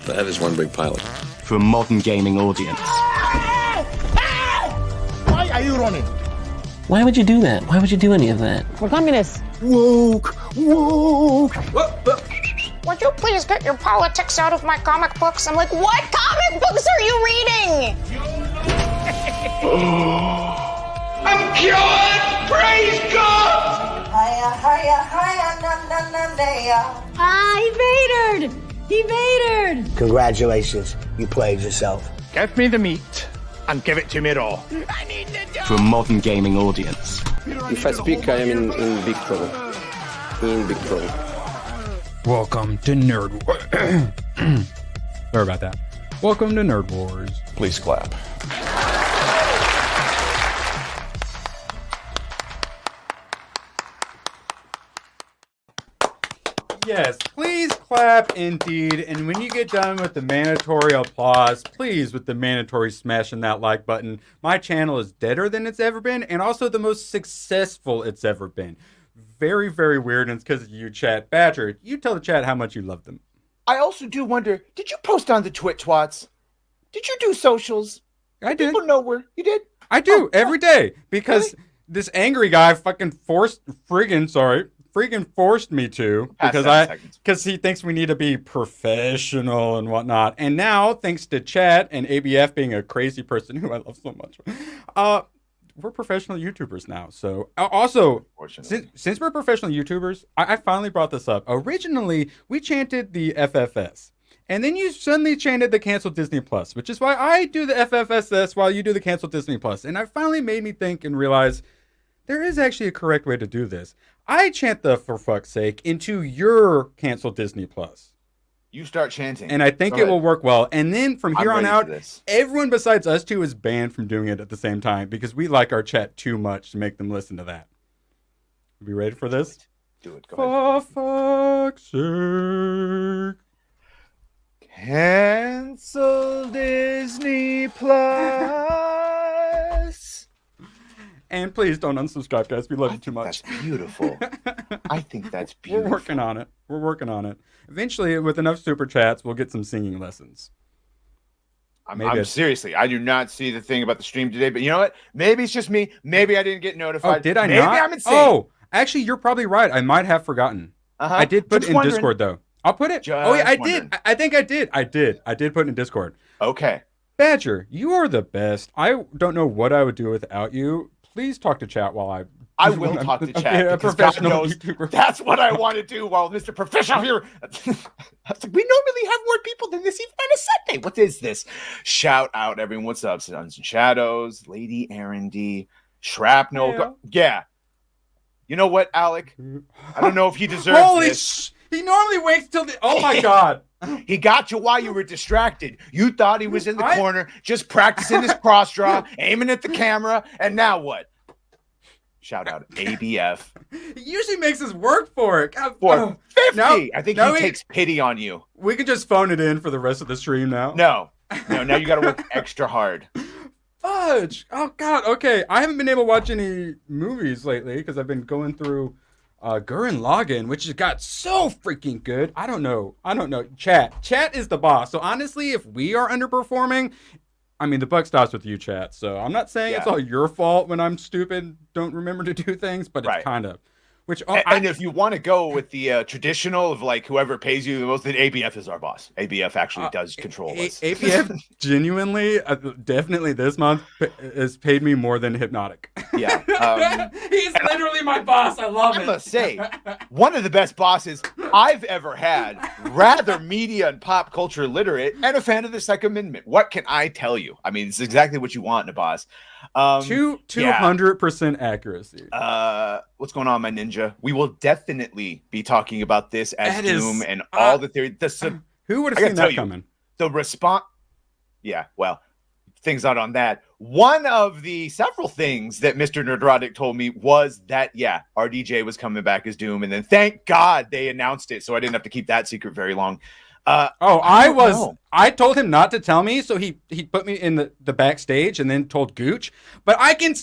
That is one big pilot. For a modern gaming audience. Why are you running? Why would you do that? Why would you do any of that? We're communists. Woke. Would you please get your politics out of my comic books? I'm like, what comic books are you reading? I'm cured! Praise God! He evaded! Congratulations, you played yourself. Give me the meat and give it to me raw. For a modern gaming audience. If I speak, I am in big trouble. In big trouble. Welcome to Nerd Wars. Sorry about that. Welcome to Nerd Wars. Please clap. Yes, please clap indeed. And when you get done with the mandatory applause, please, with the mandatory smashing that like button. My channel is deader than it's ever been, and also the most successful it's ever been. Very, very weird, and it's because of you, chat. Badger, you tell the chat how much you love them. I also do wonder, did you post on the Twats? Did you do socials? I did. People know where you did? I do, every day, because this angry guy friggin' forced me to, because he thinks we need to be professional and whatnot. And now, thanks to chat and ABF being a crazy person who I love so much, we're professional YouTubers now. So also, since we're professional YouTubers, I finally brought this up. Originally, we chanted the FFS. And then you suddenly chanted the cancel Disney Plus, which is why I do the FFSS while you do the cancel Disney Plus. And it finally made me think and realize there is actually a correct way to do this. I chant the for fuck's sake into your cancel Disney Plus. You start chanting. And I think it will work well. And then from here on out, everyone besides us two is banned from doing it at the same time because we like our chat too much to make them listen to that. Are we ready for this? Do it. Go ahead. For fuck's sake. Cancel Disney Plus. And please don't unsubscribe, guys. We love you too much. That's beautiful. I think that's beautiful. We're working on it. Eventually, with enough super chats, we'll get some singing lessons. I'm seriously, I do not see the thing about the stream today, but you know what? Maybe it's just me. Maybe I didn't get notified. Oh, did I Maybe not? I'm insane. Oh, actually, you're probably right. I might have forgotten. I did put it in Discord, though. I'll put it. Oh, yeah, I did. I think I did. I did put it in Discord. Okay. Badger, you are the best. I don't know what I would do without you. Please talk to chat while I will talk to chat because God knows that's what I want to do while Mr. Professional here. We normally have more people than this even on a Sunday. What is this? Shout out, everyone. What's up? Suns and Shadows, Lady Aaron D, Shrapnel. Yeah. You know what, Alec? I don't know if he deserves this. He normally waits till the... Oh, my God. He got you while you were distracted. You thought he was in the corner, just practicing his cross draw, aiming at the camera, and now what? Shout out ABF. He usually makes us work for it. God, for 50. I think he takes pity on you. We could just phone it in for the rest of the stream now. No, now you got to work extra hard. Fudge. Oh, God. Okay. I haven't been able to watch any movies lately because I've been going through Gurren Lagann, which has got so freaking good. I don't know. Chat is the boss. So honestly, if we are underperforming, I mean, the buck stops with you, chat. So I'm not saying it's all your fault when I'm stupid, don't remember to do things, but it's kind of. And if you want to go with the traditional of like whoever pays you the most, then ABF is our boss. ABF actually does control us. ABF genuinely, definitely this month has paid me more than Hypnotic. Yeah. He's literally my boss. I love it. I must say, one of the best bosses I've ever had, rather media and pop culture literate, and a fan of the Second Amendment. What can I tell you? I mean, it's exactly what you want in a boss. 200% accuracy. What's going on, my ninja? We will definitely be talking about this as Doom and all the theory. Who would have seen that coming? The response. Yeah, well, things not on that. One of the several things that Mr. Nerdrotic told me was that, RDJ was coming back as Doom, and then thank God they announced it, so I didn't have to keep that secret very long. I told him not to tell me, so he put me in the backstage and then told Gooch. But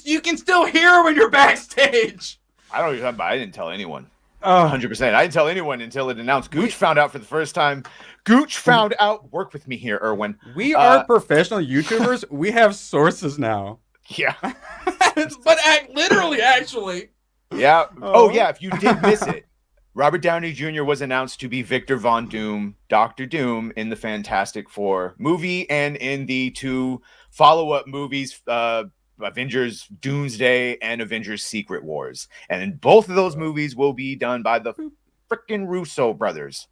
you can still hear when you're backstage. I don't even. I didn't tell anyone. 100%. I didn't tell anyone until it announced. Gooch found out for the first time. Gooch found out. Work with me here, Erwin. We are professional YouTubers. We have sources now. Yeah. But literally, actually. Yeah. Oh, yeah. If you did miss it, Robert Downey Jr. was announced to be Victor Von Doom, Doctor Doom, in the Fantastic Four movie and in the 2 follow-up movies, Avengers Doomsday and Avengers Secret Wars. And both of those movies will be done by the freaking Russo brothers.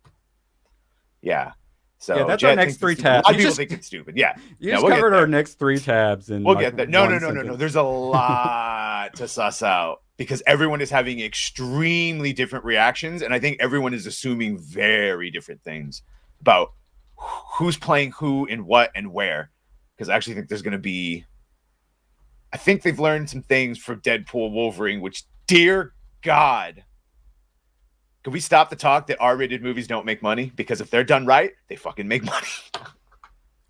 Yeah. So yeah, that's Jet our next 3 tabs. A lot of people think it's stupid. Yeah. You just covered our next 3 tabs. We'll get there. No. There's a lot to suss out because everyone is having extremely different reactions. And I think everyone is assuming very different things about who's playing who and what and where. Because I actually think there's going to be... I think they've learned some things from Deadpool, Wolverine, which, dear God, can we stop the talk that R-rated movies don't make money? Because if they're done right, they fucking make money.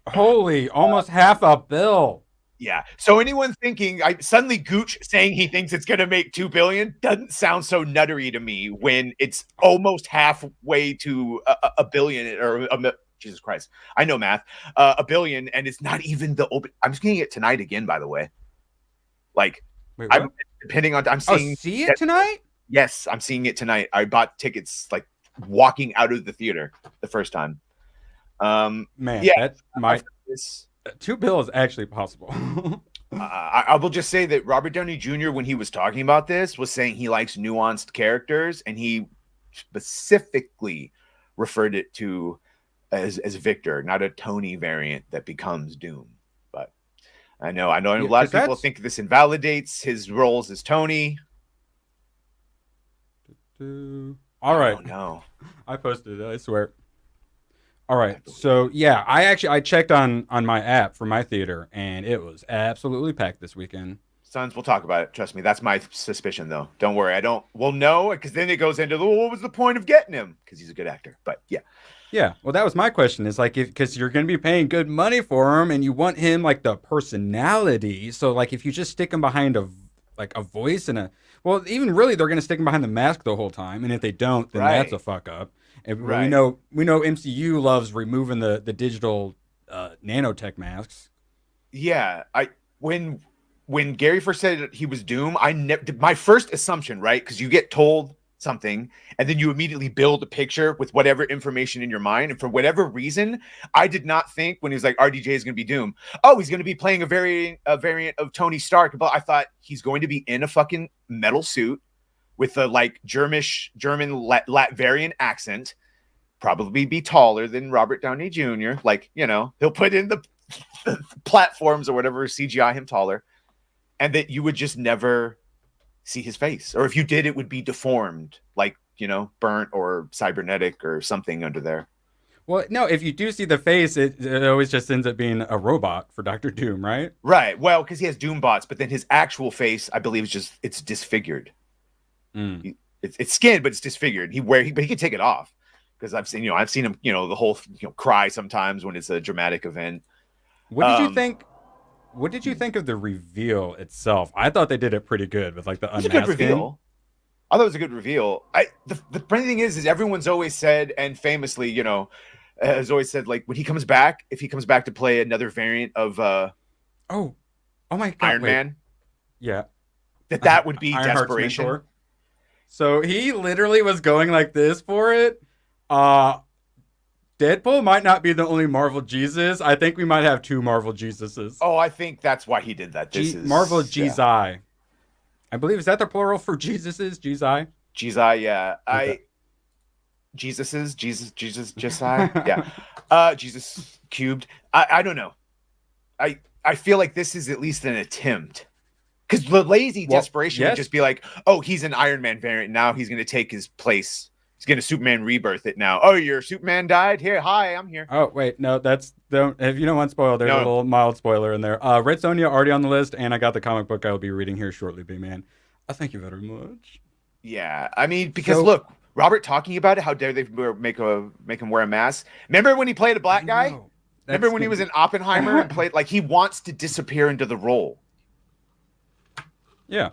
Holy, almost $500 million. Yeah. So anyone thinking, suddenly Gooch saying he thinks it's going to make $2 billion doesn't sound so nuttery to me when it's almost halfway to a billion or Jesus Christ. I know math. $1 billion, and it's not even the open. I'm just getting it tonight again, by the way. Like, wait, I'm depending on. I'm seeing. See it tonight? Yes, I'm seeing it tonight. I bought tickets like walking out of the theater the first time. Man, yeah, that might. $2 billion is actually possible. I will just say that Robert Downey Jr., when he was talking about this, was saying he likes nuanced characters, and he specifically referred it to as Victor, not a Tony variant that becomes Doom. But I know a lot of people think this invalidates his roles as Tony. All right. No, I posted it, I swear. All right. So yeah, I checked on my app for my theater, and it was absolutely packed this weekend. Sons, we'll talk about it. Trust me, that's my suspicion, though. Don't worry, we'll know, because then it goes into what was the point of getting him? Because he's a good actor. But yeah. Yeah, well, that was my question. Is like, because you're going to be paying good money for him, and you want him like the personality. So like, if you just stick him behind a voice and well, even really, they're going to stick him behind the mask the whole time. And if they don't, then that's a fuck up. And we know MCU loves removing the digital nanotech masks. Yeah, when Gary first said he was Doom, my first assumption, right? Because you get told something and then you immediately build a picture with whatever information in your mind. And for whatever reason, I did not think when he was like, RDJ is going to be Doom. Oh, he's going to be playing a variant of Tony Stark. But I thought he's going to be in a fucking metal suit with a like German Latvian accent, probably be taller than Robert Downey Jr. Like, he'll put in the platforms or whatever, CGI him taller, and that you would just never see his face. Or if you did, it would be deformed, like, burnt or cybernetic or something under there. Well, no, if you do see the face, it always just ends up being a robot for Dr. Doom, right? Right. Well, because he has Doom bots, but then his actual face, I believe, it's disfigured. It's skinned, but it's disfigured. But he can take it off, because I've seen him, the whole cry sometimes when it's a dramatic event. What did you think? What did you think of the reveal itself? I thought they did it pretty good with like the unmasking. It was a good reveal. I thought it was a good reveal. The funny thing is everyone's always said, and famously, has always said, like, when he comes back, if he comes back to play another variant of oh my God, Iron Man, yeah, that would be Ironheart's desperation. mentor. So he literally was going like this for it. Deadpool might not be the only Marvel Jesus. I think we might have 2 Marvel Jesuses. Oh, I think that's why he did that. Marvel Jesus. Yeah. I believe, is that the plural for Jesuses? Jesus? Jesus, yeah. Okay. Jesus, yeah. Jesus cubed. I don't know. I feel like this is at least an attempt. Because the lazy desperation would just be like, oh, he's an Iron Man variant. Now he's going to take his place. He's going to Superman rebirth it now. Oh, your Superman died? Here, hi, I'm here. Oh, wait, no, if you don't want spoil, there's a little mild spoiler in there. Red Sonja already on the list, and I got the comic book I will be reading here shortly, B-Man. Thank you very much. Yeah, I mean, because look, Robert talking about it, how dare they make him wear a mask? Remember when he played a black guy? Remember when he was in Oppenheimer and played, like, he wants to disappear into the role. Yeah.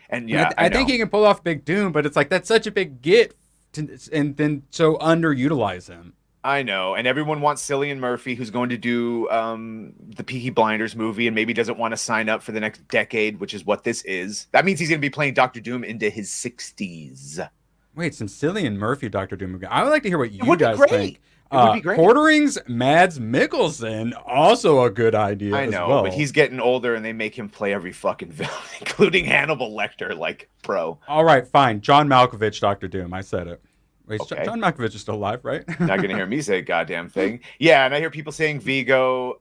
And yeah, I think he can pull off Big Doom, but it's like that's such a big get, and then so underutilize him. I know, and everyone wants Cillian Murphy, who's going to do the Peaky Blinders movie, and maybe doesn't want to sign up for the next decade, which is what this is. That means he's going to be playing Doctor Doom into his 60s. Wait, some Cillian Murphy Doctor Doom. I would like to hear what you guys think. It would be great. Quartering's Mads Mikkelsen, also a good idea. I know, as well. but he's getting older, and they make him play every fucking villain, including Hannibal Lecter, like pro. All right, fine. John Malkovich, Doctor Doom. I said it. Wait, Okay. John Malkovich is still alive, right? Not gonna hear me say a goddamn thing. Yeah, and I hear people saying Vigo.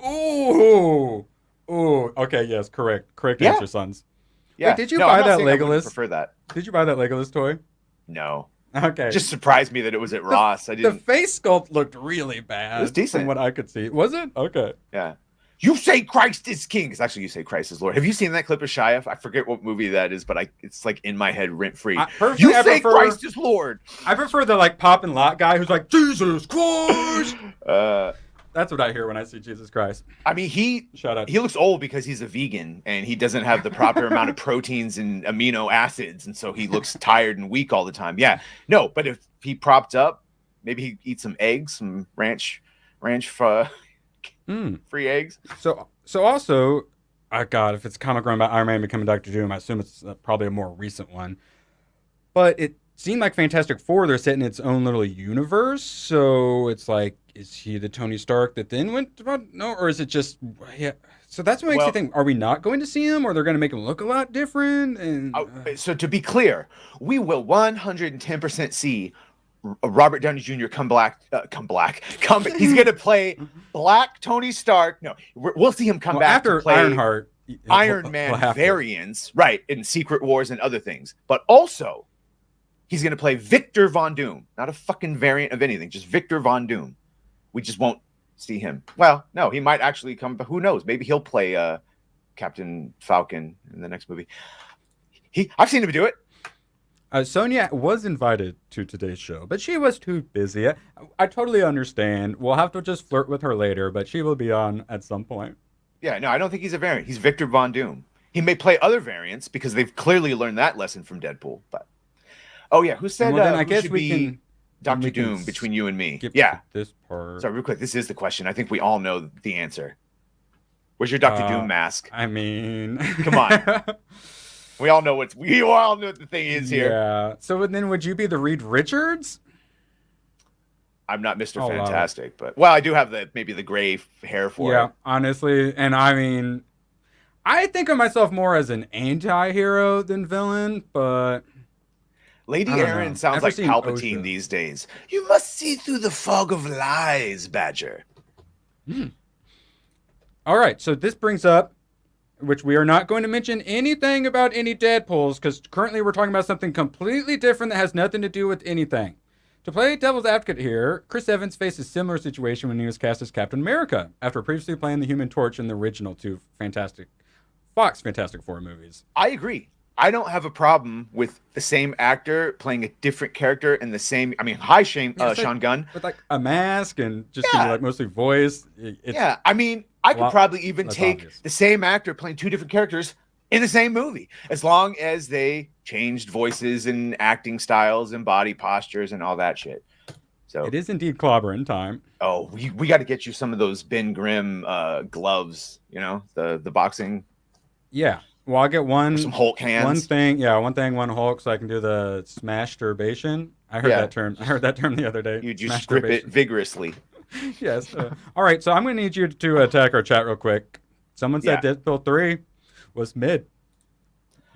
Ooh. Okay, yes, correct. Correct Yeah. answer, sons. Yeah. Wait, did you No, buy I'm not that saying I wouldn't Legolas? prefer that. Did you buy that Legolas toy? No. Okay. It just surprised me that it was at Ross. I The didn't. face sculpt looked really bad. It was decent. From what I could see. Was it? Okay. Yeah. You say Christ is king. It's actually you say Christ is Lord. Have you seen that clip of Shia? I forget what movie that is, but it's like in my head rent free. You say Christ is Lord. I prefer the like pop and lock guy who's like Jesus Christ. That's what I hear when I see Jesus Christ. I mean, he looks old because he's a vegan and he doesn't have the proper amount of proteins and amino acids, and so he looks tired and weak all the time. Yeah, no, but if he propped up, maybe he eat some eggs, some ranch free eggs. So also, God, if it's a comic run by Iron Man becoming Doctor Doom, I assume it's probably a more recent one. But it seemed like Fantastic Four, they're set in its own little universe. So it's like, is he the Tony Stark that then went to, no, or is it just, yeah. So that's what makes you think, are we not going to see him, or they're going to make him look a lot different? And so to be clear, we will 110% see Robert Downey Jr. come black. He's going to play Black Tony Stark. No, we'll see him come back after to play Ironheart, Iron Man variants, right, in Secret Wars and other things. But also, he's going to play Victor Von Doom, not a fucking variant of anything, just Victor Von Doom. We just won't see him. Well, no, he might actually come, but who knows? Maybe he'll play Captain Falcon in the next movie. I've seen him do it. Sonia was invited to today's show, but she was too busy. I totally understand. We'll have to just flirt with her later, but she will be on at some point. Yeah, no, I don't think he's a variant. He's Victor Von Doom. He may play other variants because they've clearly learned that lesson from Deadpool. But who said well, then I who guess should we be can Doctor Doom between you and me? Skip Yeah, this part. Sorry, real quick. This is the question. I think we all know the answer. Where's your Doctor Doom mask? I mean, come on. We all know what the thing is here. Yeah. So then, would you be the Reed Richards? I'm not Mr. Fantastic, but I do have maybe the gray hair for it. Yeah, honestly, and I mean, I think of myself more as an anti-hero than villain, but Lady Aaron sounds like Palpatine these days. You must see through the fog of lies, Badger. All right, so this brings up, which we are not going to mention anything about any Deadpools, because currently we're talking about something completely different that has nothing to do with anything. To play devil's advocate here, Chris Evans faced a similar situation when he was cast as Captain America, after previously playing the Human Torch in the original two Fantastic Four movies. I agree. I don't have a problem with the same actor playing a different character in the same. I mean, Sean Gunn, with like a mask and just like mostly voice. I mean, I could probably even take the same actor playing two different characters in the same movie, as long as they changed voices and acting styles and body postures and all that shit. So it is indeed clobbering time. Oh, we got to get you some of those Ben Grimm gloves. You know, the boxing. Yeah. Well, I'll get some Hulk hands. One Hulk, so I can do the smasturbation. I heard that term. I heard that term the other day. You just grip it vigorously. Yes. All right. So I'm going to need you to attack our chat real quick. Someone said Deadpool 3 was mid.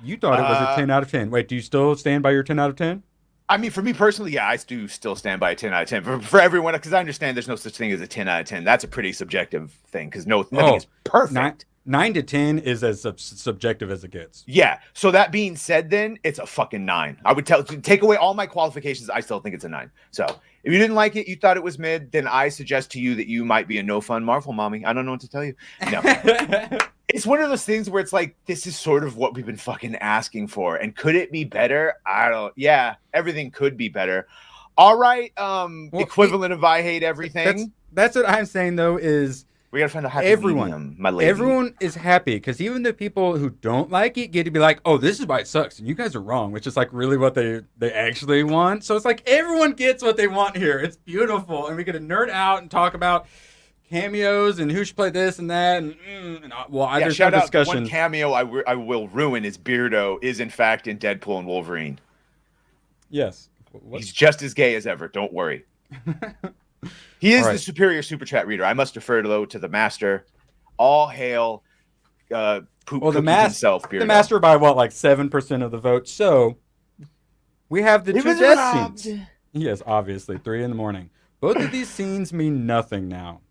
You thought it was a 10 out of 10. Wait, do you still stand by your 10 out of 10? I mean, for me personally, I do still stand by a 10 out of 10. For everyone, because I understand there's no such thing as a 10 out of 10. That's a pretty subjective thing, because nothing is perfect. 9 to 10 is as subjective as it gets. Yeah. So that being said, then it's a fucking 9. I would take away all my qualifications. I still think it's a 9. So if you didn't like it, you thought it was mid, then I suggest to you that you might be a no fun Marvel mommy. I don't know what to tell you. No. It's one of those things where it's like, this is sort of what we've been fucking asking for. And could it be better? Yeah, everything could be better. All right. Equivalent of I hate everything. That's what I'm saying, though, is We gotta find a happy everyone, medium, my lady. everyone is happy because even the people who don't like it get to be like, "Oh, this is why it sucks," and you guys are wrong, which is like really what they actually want. So it's like everyone gets what they want here. It's beautiful, and we get to nerd out and talk about cameos and who should play this and that. There's no discussion. One cameo I will ruin is Beardo is in fact in Deadpool and Wolverine. Yes, he's just as gay as ever. Don't worry. He is right. the superior super chat reader. I must defer to the master. All hail, poop cookies himself. Beardo. The master by what, like 7% of the vote. So we have the two death scenes. Yes, obviously 3 a.m. Both of these scenes mean nothing now,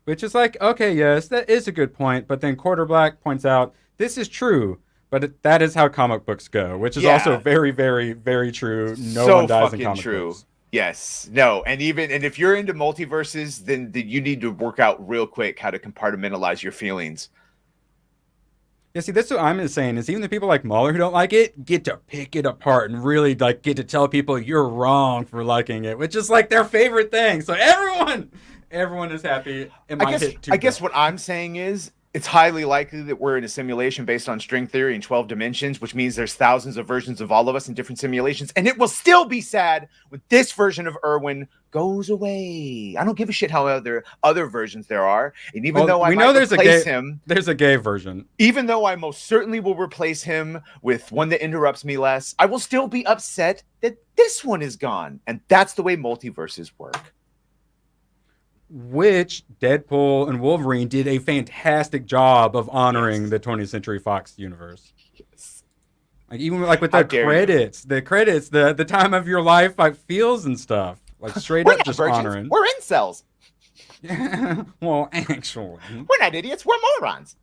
which is like, okay, yes, that is a good point. But then Quarter Black points out this is true, but that is how comic books go, which is also very, very, very true. No one dies in comic books. Yes, no, and if you're into multiverses, then you need to work out real quick how to compartmentalize your feelings. Yeah, see, that's what I'm saying is even the people like Mahler who don't like it get to pick it apart and really like get to tell people you're wrong for liking it, which is like their favorite thing. So everyone is happy. I guess what I'm saying is it's highly likely that we're in a simulation based on string theory in 12 dimensions, which means there's thousands of versions of all of us in different simulations, and it will still be sad when this version of Irwin goes away. I don't give a shit how other versions there are, and even though I might replace him, there's a gay version. Even though I most certainly will replace him with one that interrupts me less, I will still be upset that this one is gone, and that's the way multiverses work. Which Deadpool and Wolverine did a fantastic job of honoring the 20th Century Fox universe. Yes. Like even like with the credits, the time of your life like feels and stuff. Like straight up just honoring. We're incels. Well, actually. We're not idiots, we're morons.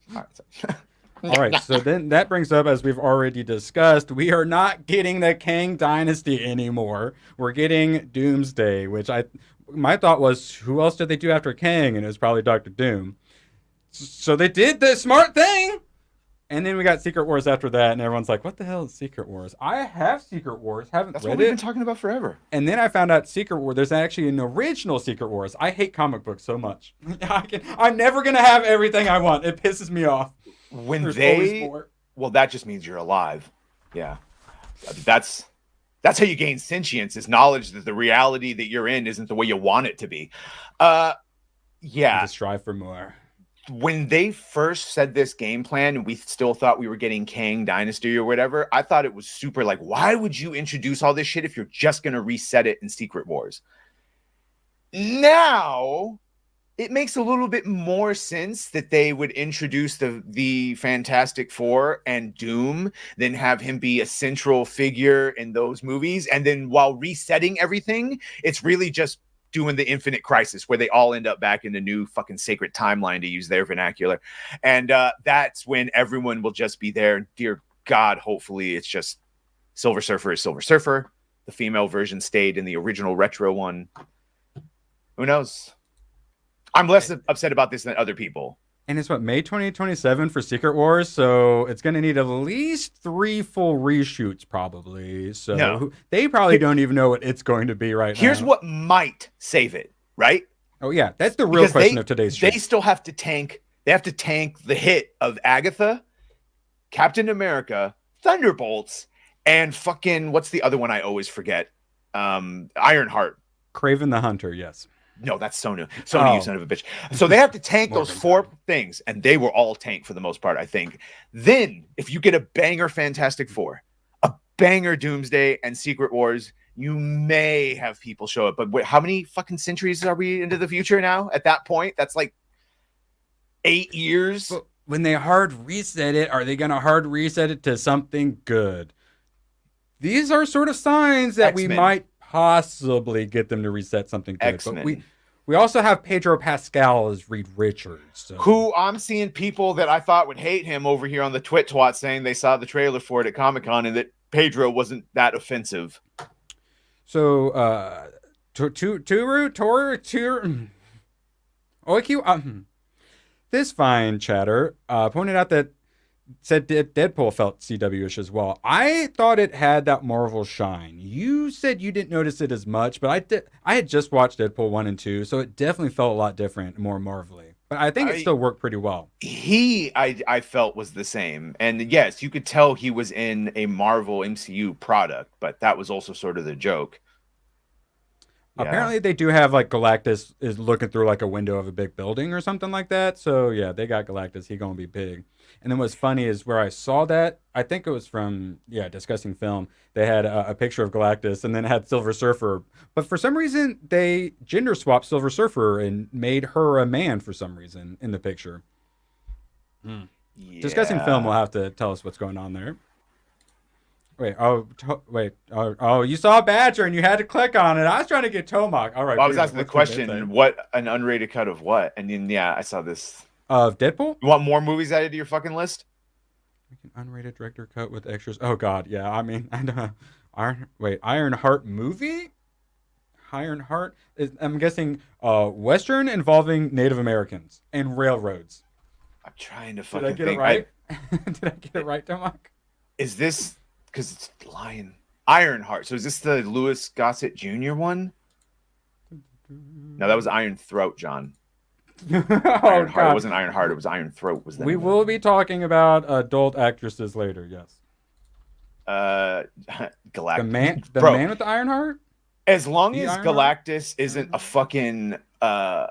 All right, so then that brings up, as we've already discussed, we are not getting the Kang Dynasty anymore. We're getting Doomsday, which my thought was, who else did they do after Kang? And it was probably Dr. Doom. So they did the smart thing. And then we got Secret Wars after that, and everyone's like, what the hell is Secret Wars? I have Secret Wars, haven't read it. That's what we've been talking about forever. And then I found out Secret Wars, there's actually an original Secret Wars. I hate comic books so much. I'm never going to have everything I want. It pisses me off. Well, that just means you're alive. Yeah. That's how you gain sentience, is knowledge that the reality that you're in isn't the way you want it to be. Yeah. To strive for more. When they first said this game plan and we still thought we were getting Kang Dynasty or whatever, I thought it was super like, why would you introduce all this shit if you're just going to reset it in Secret Wars? Now, it makes a little bit more sense that they would introduce the Fantastic Four and Doom, then have him be a central figure in those movies. And then while resetting everything, it's really just doing the Infinite Crisis where they all end up back in the new fucking sacred timeline, to use their vernacular. And that's when everyone will just be there. Dear God, hopefully it's just Silver Surfer is Silver Surfer. The female version stayed in the original retro one. Who knows? I'm less upset about this than other people. And it's May 2027 for Secret Wars, so it's going to need at least 3 full reshoots probably. So they probably don't even know what it's going to be right now. Here's what might save it, right? Oh yeah, that's the real question of today's show. They still have to tank. They have to tank the hit of Agatha, Captain America, Thunderbolts, and fucking what's the other one I always forget? Ironheart. Kraven the Hunter, yes. No, that's Sony. You son of a bitch. So they have to tank those 4 things, and they were all tanked for the most part, I think. Then, if you get a banger Fantastic Four, a banger Doomsday, and Secret Wars, you may have people show up. But wait, how many fucking centuries are we into the future now? At that point, that's like 8 years. But when they hard reset it, are they going to hard reset it to something good? These are sort of signs that X-Men. We might possibly get them to reset something good. X-Men. But we also have Pedro Pascal as Reed Richards. So. Who I'm seeing people that I thought would hate him over here on the Twit saying they saw the trailer for it at Comic-Con and that Pedro wasn't that offensive. So, this fine chatter pointed out that said Deadpool felt CW-ish as well. I thought it had that Marvel shine. You said you didn't notice it as much, but I had just watched Deadpool 1 and 2, so it definitely felt a lot different, more Marvel-y. But I think it still worked pretty well. I felt was the same. And yes, you could tell he was in a Marvel MCU product, but that was also sort of the joke. Yeah. Apparently they do have like Galactus is looking through like a window of a big building or something like that. So yeah, they got Galactus. He gonna be big. And then what's funny is where I saw that, I think it was from Discussing Film. They had a picture of Galactus and then had Silver Surfer. But for some reason they gender swapped Silver Surfer and made her a man for some reason in the picture. Yeah. Discussing Film will have to tell us what's going on there. You saw Badger and you had to click on it. I was trying to get Tomac. All right. Well, I was asking the question, what an unrated cut of what? And then, I saw this. Of Deadpool? You want more movies added to your fucking list? An unrated director cut with extras. Oh, God. Yeah, I mean, Ironheart movie? Ironheart? I'm guessing Western involving Native Americans and railroads. I'm trying to fucking think. Did I get it right? Did I get it right, Tomac? Is this... Because it's Ironheart. So is this the Louis Gossett Jr. one? No, that was Iron Throat, John. Ironheart. God. It wasn't Ironheart. It was Iron Throat. Was the we will be talking about adult actresses later. Yes. Galactus. The man with the Iron Heart. As long as Galactus isn't a fucking a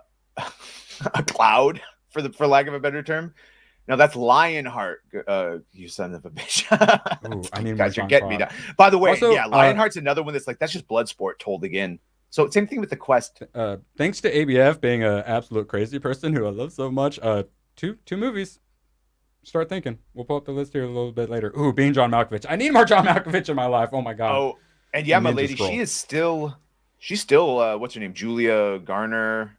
cloud, for lack of a better term. No, that's Lionheart, you son of a bitch. Ooh, I mean, guys, you're getting me down. By the way, also, Lionheart's another one that's like, that's just Bloodsport told again. So same thing with the Quest. Thanks to ABF being an absolute crazy person who I love so much. Two movies. Start thinking. We'll pull up the list here a little bit later. Ooh, being John Malkovich. I need more John Malkovich in my life. Oh my god. Oh, and my lady, she's still what's her name? Julia Garner.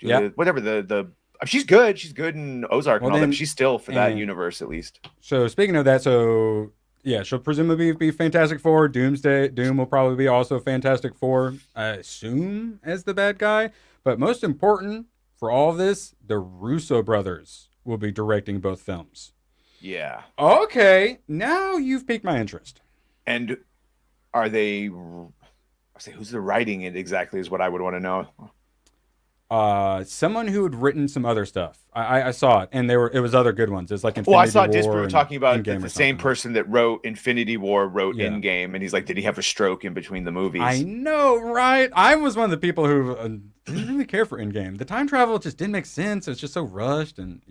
Whatever the she's good. She's good in Ozark and all that. But she's still for that universe at least. So speaking of that, she'll presumably be Fantastic Four. Doom will probably be also Fantastic Four, I assume, as the bad guy. But most important for all of this, the Russo brothers will be directing both films. Yeah. Okay, now you've piqued my interest. And are they? Who's the writing it exactly? Is what I would want to know. Someone who had written some other stuff. I saw it, and it was other good ones. It's like Infinity I saw War. Disprove talking about the same person that wrote Infinity War wrote Endgame, and he's like, did he have a stroke in between the movies? I know, right? I was one of the people who didn't really care for Endgame. The time travel just didn't make sense. It's just so rushed, and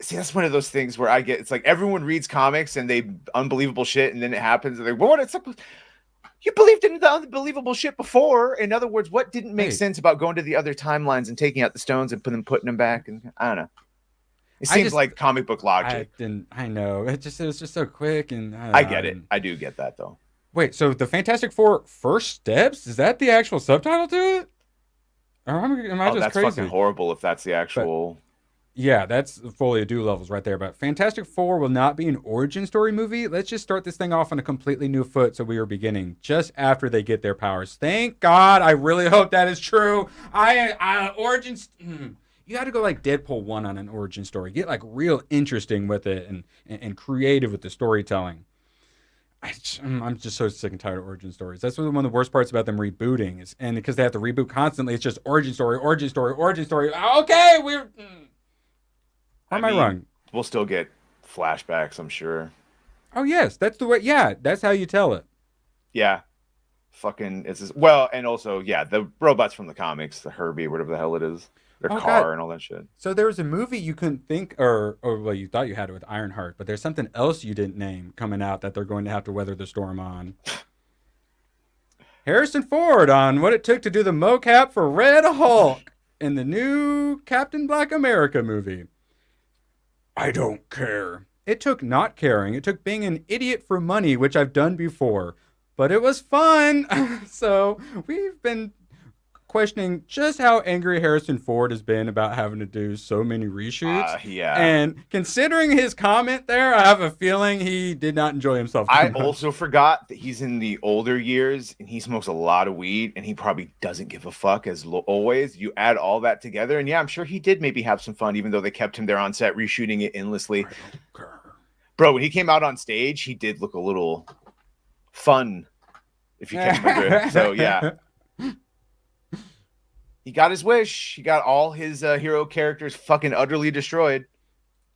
See, that's one of those things where I get. It's like everyone reads comics and they unbelievable shit, and then it happens, and they're like, what? It's like, you believed in the unbelievable shit before. In other words, what didn't make sense about going to the other timelines and taking out the stones and putting them back? And I don't know. It seems like comic book logic. I know. It was just so quick, and I get it. I do get that though. Wait, so the Fantastic Four First Steps, is that the actual subtitle to it? Or am I just that's crazy? Fucking horrible if that's the actual. Yeah, that's fully ado levels right there. But Fantastic Four will not be an origin story movie. Let's just start this thing off on a completely new foot so we are beginning just after they get their powers. Thank God. I really hope that is true. Origins... You got to go like Deadpool 1 on an origin story. Get like real interesting with it and creative with the storytelling. I'm just so sick and tired of origin stories. That's one of the worst parts about them rebooting. And because they have to reboot constantly, it's just origin story. Okay, we're... Or am I wrong? We'll still get flashbacks, I'm sure. Oh, yes. That's the way. Yeah, that's how you tell it. Yeah. Fucking, and also, the robots from the comics, the Herbie, whatever the hell it is, their car and all that shit. So there was a movie you couldn't think, or you thought you had it with Ironheart, but there's something else you didn't name coming out that they're going to have to weather the storm on. Harrison Ford on what it took to do the mocap for Red Hulk in the new Captain Black America movie. I don't care. It took not caring. It took being an idiot for money, which I've done before. But it was fun. So we've been questioning just how angry Harrison Ford has been about having to do so many reshoots. And considering his comment there, I have a feeling he did not enjoy himself. I also forgot that he's in the older years and he smokes a lot of weed and he probably doesn't give a fuck as always. You add all that together and I'm sure he did maybe have some fun, even though they kept him there on set reshooting it endlessly. Bro, when he came out on stage, he did look a little fun, if you catch my drift. So He got his wish. He got all his hero characters fucking utterly destroyed.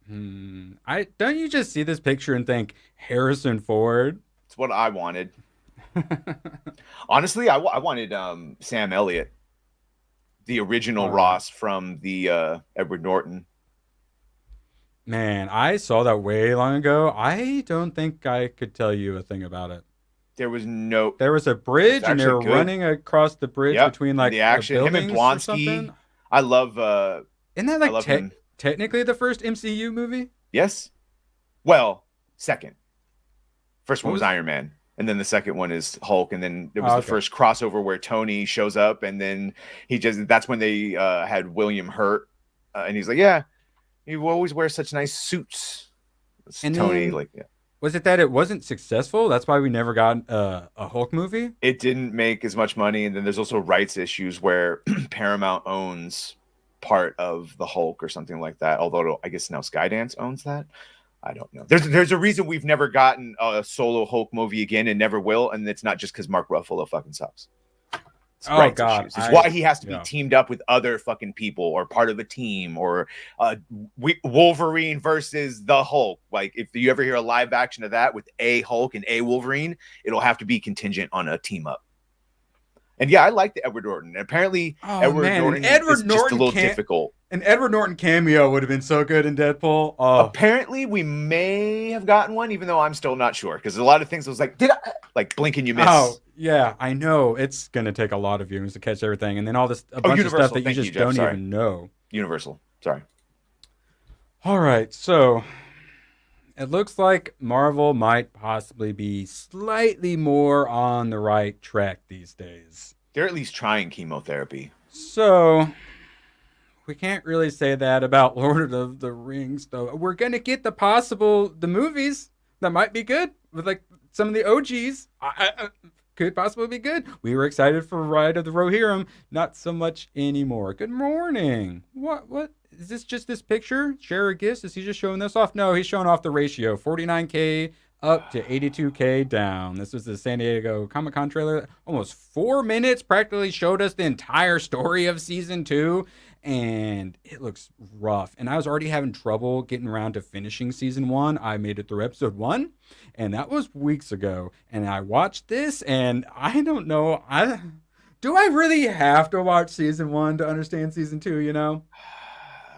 Don't you just see this picture and think Harrison Ford? It's what I wanted. Honestly, I wanted Sam Elliott, the original Ross from the Edward Norton. Man, I saw that way long ago. I don't think I could tell you a thing about it. There was a bridge, and they were running across the bridge between like the action. Him and Blonsky. I love. Isn't that like technically the first MCU movie? Yes. Well, second. First one was Iron Man, and then the second one is Hulk, and then there was the first crossover where Tony shows up, and then that's when they had William Hurt, and he's like, yeah, you always wear such nice suits. And Tony, was it that it wasn't successful? That's why we never got a Hulk movie? It didn't make as much money, and then there's also rights issues where Paramount owns part of the Hulk or something like that, although I guess now Skydance owns that. I don't know. There's a reason we've never gotten a solo Hulk movie again and never will, and it's not just because Mark Ruffalo fucking sucks. It's God. It's why he has to be teamed up with other fucking people or part of a team, or Wolverine versus the Hulk. Like, if you ever hear a live action of that with a Hulk and a Wolverine, it'll have to be contingent on a team up. And yeah, I like the Edward Norton. And apparently, Edward Norton is just a little difficult. An Edward Norton cameo would have been so good in Deadpool. Apparently, we may have gotten one, even though I'm still not sure. Because a lot of things I was like, did I blink and you miss? Oh, yeah, I know. It's going to take a lot of viewings to catch everything. And then a bunch of stuff that you just don't even know. Universal. Sorry. All right. So it looks like Marvel might possibly be slightly more on the right track these days. They're at least trying chemotherapy. So we can't really say that about Lord of the Rings, though. We're going to get the movies that might be good with like some of the OGs. Could possibly be good. We were excited for Ride of the Rohirrim. Not so much anymore. Good morning. What? Is this just this picture? Share gifts? Is he just showing this off? No, he's showing off the ratio. 49K up to 82K down. This was the San Diego Comic-Con trailer. Almost 4 minutes. Practically showed us the entire story of season 2. And it looks rough. And I was already having trouble getting around to finishing season 1. I made it through episode 1. And that was weeks ago. And I watched this. And I don't know. Do I really have to watch season 1 to understand season 2, you know?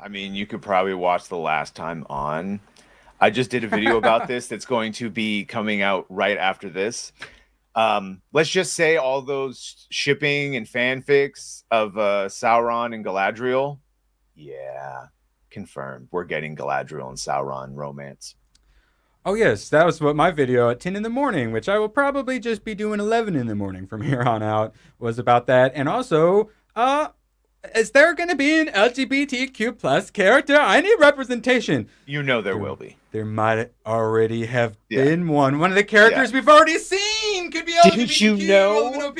I mean, you could probably watch the last time on. I just did a video about this that's going to be coming out right after this. Let's just say all those shipping and fanfics of Sauron and Galadriel. Yeah, confirmed. We're getting Galadriel and Sauron romance. Oh, yes. That was what my video at 10 in the morning, which I will probably just be doing 11 in the morning from here on out, was about that. And also, is there going to be an LGBTQ plus character? I need representation. You know there will be. There might already have been one. One of the characters we've already seen could be LGBTQ.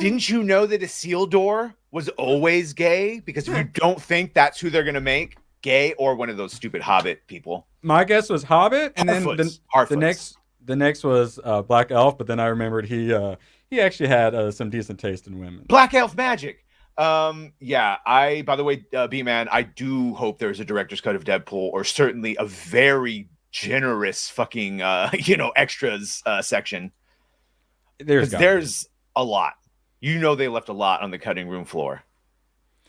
Didn't you know that Isildur was always gay? Because if you don't think that's who they're going to make, gay or one of those stupid Hobbit people. My guess was Hobbit, and then the next was Black Elf. But then I remembered he actually had some decent taste in women. Black Elf magic. By the way, B-Man, I do hope there's a director's cut of Deadpool, or certainly a very generous fucking, extras section. There's a lot. You know, they left a lot on the cutting room floor.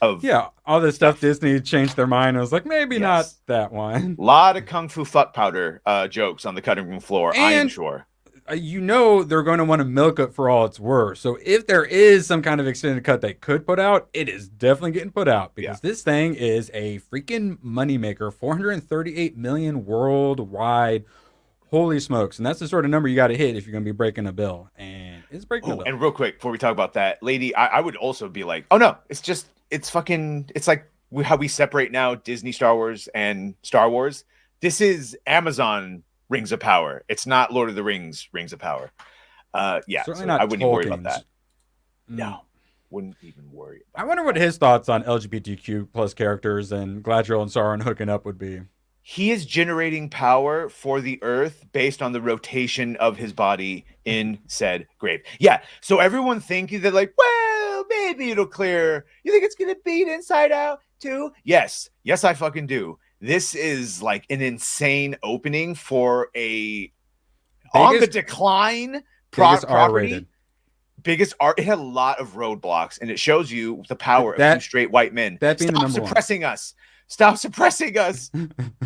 All this stuff Disney changed their mind. I was like, maybe not that one. A lot of kung fu fuck powder jokes on the cutting room floor, I am sure. You know they're going to want to milk it for all it's worth. So if there is some kind of extended cut they could put out, it is definitely getting put out, because this thing is a freaking moneymaker. 438 million worldwide. Holy smokes. And that's the sort of number you got to hit if you're going to be breaking a bill. And it's breaking a bill. And real quick, before we talk about that, lady, I would also be like, oh no, it's like how we separate now Disney Star Wars and Star Wars. This is Amazon Rings of Power. It's not Lord of the Rings Rings of Power. I wouldn't even worry about that. No, wouldn't even worry about I wonder what his thoughts on LGBTQ plus characters and Galadriel and Sauron hooking up would be. He is generating power for the earth based on the rotation of his body in said grave. Yeah, so everyone thinking that like, well, oh, maybe it'll clear. You think it's going to beat Inside Out too? Yes, I fucking do. This is like an insane opening for a on the decline property. Biggest art. It had a lot of roadblocks, and it shows you the power of two straight white men. Stop suppressing us. Stop suppressing us.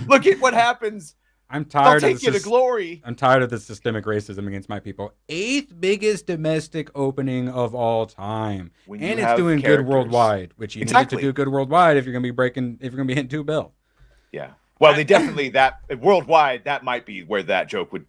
Look at what happens. I'm tired. They'll take you to glory. I'm tired of the systemic racism against my people. 8th biggest domestic opening of all time, and it's doing good worldwide. Which you need to do good worldwide if you're gonna be hitting $2 billion. Yeah. Well, they definitely that worldwide. That might be where that joke would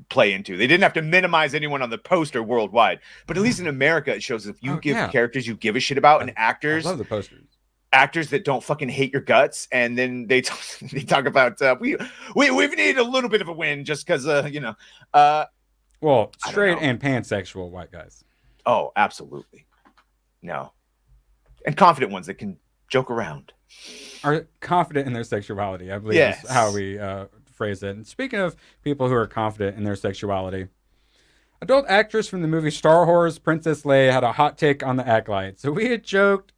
play into. They didn't have to minimize anyone on the poster worldwide, but at least in America, it shows if you give characters you give a shit about and actors. I love the posters. Actors that don't fucking hate your guts, and then they talk about we've needed a little bit of a win just because well, straight and pansexual white guys. Oh, absolutely. No, and confident ones that can joke around. Are confident in their sexuality, I believe is how we phrase it. And speaking of people who are confident in their sexuality, adult actress from the movie Star Wars, Princess Leia, had a hot take on the Acolyte. So we had joked,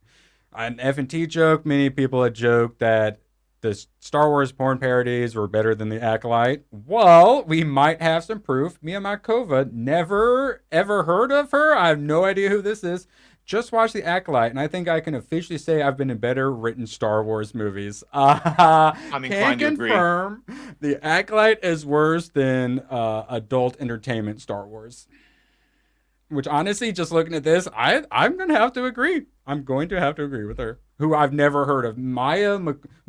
an F&T joke, many people had joked that the Star Wars porn parodies were better than the Acolyte. Well, we might have some proof. Mia Malkova, never ever heard of her. I have no idea who this is. Just watched The Acolyte, and I think I can officially say I've been in better written Star Wars movies. I'm inclined to agree. Confirm The Acolyte is worse than adult entertainment Star Wars. Which honestly, just looking at this, I'm going to have to agree. I'm going to have to agree with her. Who I've never heard of. Maya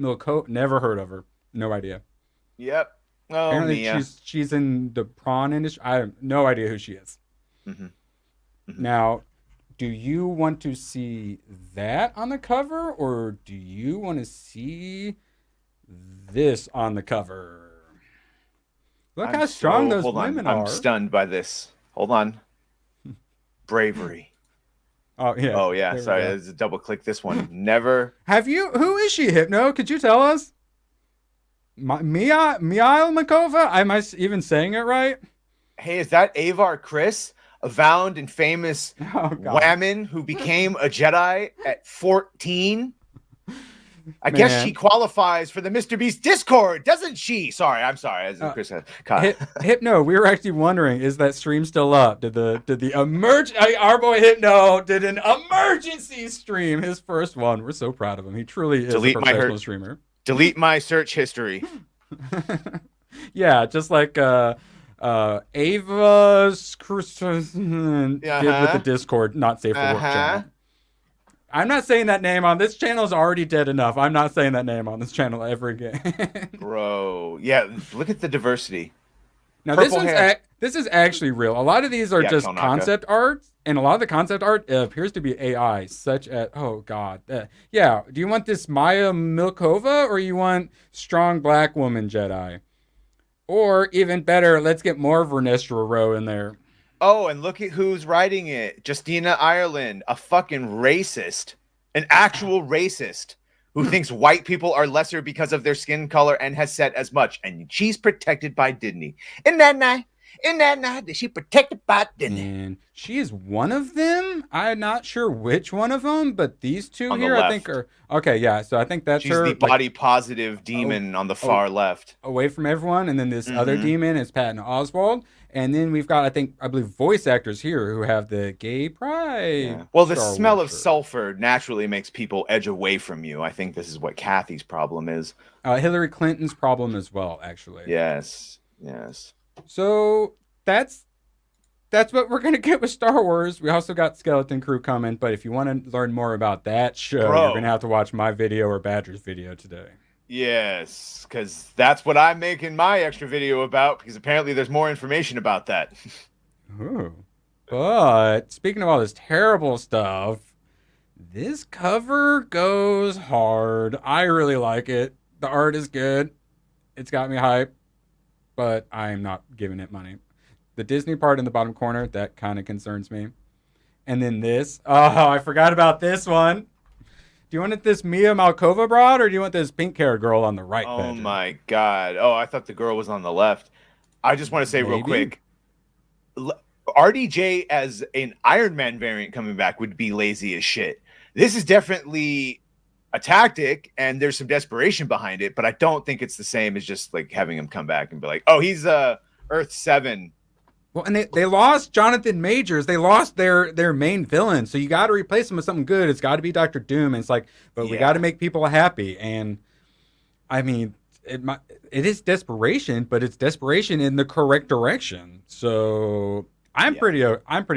Milko, never heard of her. No idea. Yep. Oh, apparently Mia. she's in the prawn industry. I have no idea who she is. Mm-hmm. Mm-hmm. Now, do you want to see that on the cover, or do you want to see this on the cover? Look how strong those women are. I'm stunned by this. Hold on. Bravery. Oh, yeah. Oh, yeah. Sorry, let's double click this one. Never. Have you? Who is she, Hypno? Could you tell us? Mia Makova? Am I even saying it right? Hey, is that Avar Chris? A vowed and famous woman who became a Jedi at 14. I guess she qualifies for the Mr. Beast Discord, doesn't she? I'm sorry. As Chris said, Hypno, we were actually wondering, is that stream still up? Did our boy Hypno did an emergency stream, his first one. We're so proud of him. He truly is a professional streamer. Delete my search history. Yeah, just like Ava's did with the Discord not safe for work channel. I'm not saying that name on this channel is already dead enough. I'm not saying that name on this channel ever again. Bro, yeah, look at the diversity. Now this is actually real. A lot of these are just concept art, and a lot of the concept art appears to be AI, such as do you want this Maya Milkova, or you want strong black woman Jedi? Or even better, let's get more Vernestra Rowe in there. Oh, and look at who's writing it. Justina Ireland, a fucking racist. An actual racist who thinks white people are lesser because of their skin color and has said as much. And she's protected by Disney. Isn't that nice? She's protected by Disney. And she is one of them. I'm not sure which one of them, but these two on here, I think are... Okay, yeah, so I think that's her. She's the body positive demon on the far left. Away from everyone. And then this other demon is Patton Oswalt. And then we've got, I believe, voice actors here who have the gay pride. Yeah. Well, the smell of sulfur naturally makes people edge away from you. I think this is what Kathy's problem is. Hillary Clinton's problem as well, actually. Yes. So that's what we're going to get with Star Wars. We also got Skeleton Crew coming. But if you want to learn more about that show, you're going to have to watch my video or Badger's video today. Yes, because that's what I'm making my extra video about, because apparently there's more information about that. Ooh. But speaking of all this terrible stuff, this cover goes hard. I really like it. The art is good. It's got me hyped, but I'm not giving it money. The Disney part in the bottom corner, that kind of concerns me. And then this. Oh, I forgot about this one. Do you want this Mia Malkova broad, or do you want this pink hair girl on the right? Oh my God. Oh, I thought the girl was on the left. I just want to say real quick. RDJ as an Iron Man variant coming back would be lazy as shit. This is definitely a tactic, and there's some desperation behind it, but I don't think it's the same as just like having him come back and be like, oh, he's Earth 7. Well, and they lost Jonathan Majors. They lost their main villain, so you got to replace him with something good. It's got to be Doctor Doom. And it's like, but we got to make people happy. And I mean, it is desperation, but it's desperation in the correct direction. So I'm pretty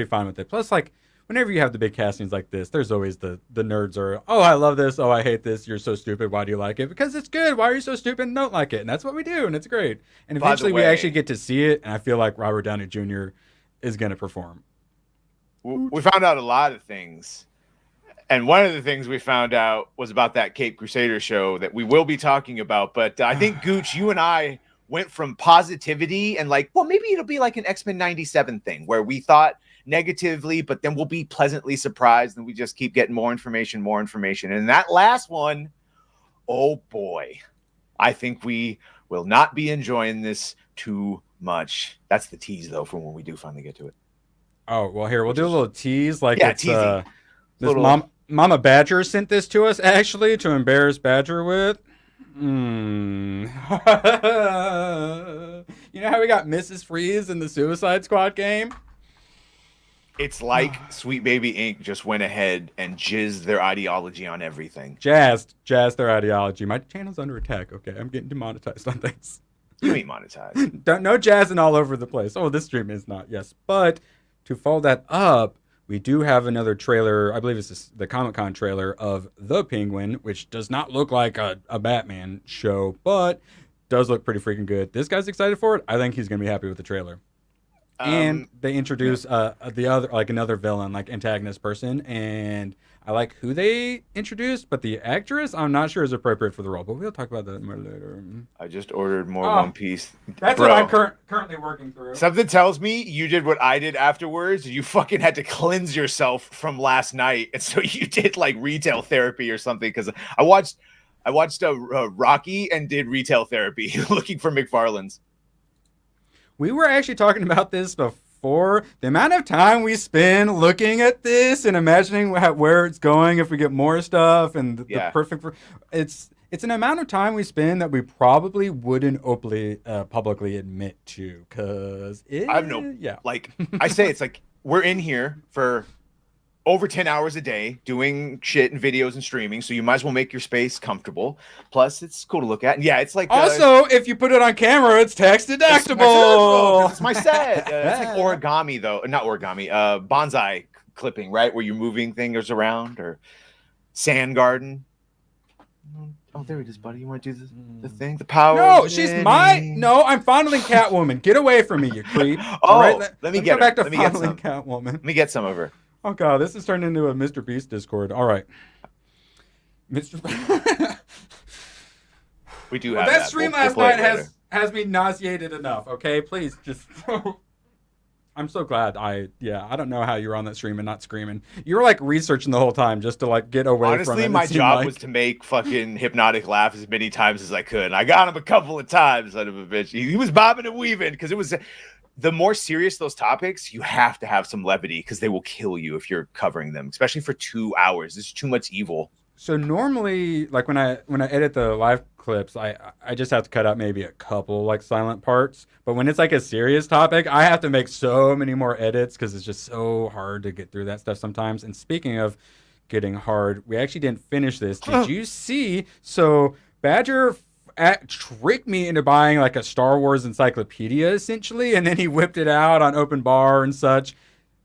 fine with it. Plus, like, whenever you have the big castings like this, there's always the nerds are, oh, I love this. Oh, I hate this. You're so stupid. Why do you like it? Because it's good. Why are you so stupid and don't like it? And that's what we do. And it's great. And eventually we actually get to see it. And I feel like Robert Downey Jr. is going to perform. We found out a lot of things. And one of the things we found out was about that Cape Crusader show that we will be talking about. But I think, Gooch, you and I went from positivity and like, well, maybe it'll be like an X-Men 97 thing where we thought negatively, but then we'll be pleasantly surprised and we just keep getting more information. And that last one, oh boy, I think we will not be enjoying this too much. That's the tease though, for when we do finally get to it. Oh, well, here, we'll do a little tease. Like, yeah, it's, teasing. This Mama Badger sent this to us, actually, to embarrass Badger with. You know how we got Mrs. Freeze in the Suicide Squad game? It's like Sweet Baby Inc. just went ahead and jizzed their ideology on everything. Jazzed their ideology. My channel's under attack, okay? I'm getting demonetized on things. You ain't monetized. No jazzing all over the place. Oh, this stream is not, yes. But to follow that up, we do have another trailer. I believe it's the Comic-Con trailer of The Penguin, which does not look like a Batman show, but does look pretty freaking good. This guy's excited for it. I think he's going to be happy with the trailer. And they introduce the other, like another villain, like antagonist person, and I like who they introduced, but the actress I'm not sure is appropriate for the role. But we'll talk about that more later. I just ordered more One Piece. That's what I'm currently working through. Something tells me you did what I did afterwards. You fucking had to cleanse yourself from last night, and so you did like retail therapy or something. Because I watched Rocky and did retail therapy looking for McFarlane's. We were actually talking about this before. The amount of time we spend looking at this and imagining where it's going if we get more stuff and the perfect. It's an amount of time we spend that we probably wouldn't publicly admit to, because like I say, it's like we're in here for over 10 hours a day doing shit and videos and streaming, so you might as well make your space comfortable. Plus, it's cool to look at. And yeah, it's like also if you put it on camera, it's tax deductible. It's my set. It's like origami though, not origami. Bonsai clipping, right, where you're moving things around, or sand garden. Oh, there it is, buddy. You want to do the thing? The power? No, she's No, I'm fondling Catwoman. Get away from me, you creep. Oh, right, let me get back to let me get fondling some. Catwoman. Let me get some of her. Oh god, this has turned into a Mr. Beast Discord. All right, Mr. We do have that stream last night has me nauseated enough. Okay, please just. I'm so glad. I don't know how you were on that stream and not screaming. You were like researching the whole time just to like get away from it. Honestly, my job was to make fucking Hypnotic laugh as many times as I could. And I got him a couple of times, son of a bitch. He was bobbing and weaving because it was. The more serious those topics, you have to have some levity because they will kill you if you're covering them, especially for 2 hours. There's too much evil. So normally, like when I edit the live clips, I just have to cut out maybe a couple like silent parts. But when it's like a serious topic, I have to make so many more edits because it's just so hard to get through that stuff sometimes. And speaking of getting hard, we actually didn't finish this. Did you see? So Badger tricked me into buying like a Star Wars encyclopedia essentially, and then he whipped it out on open bar and such.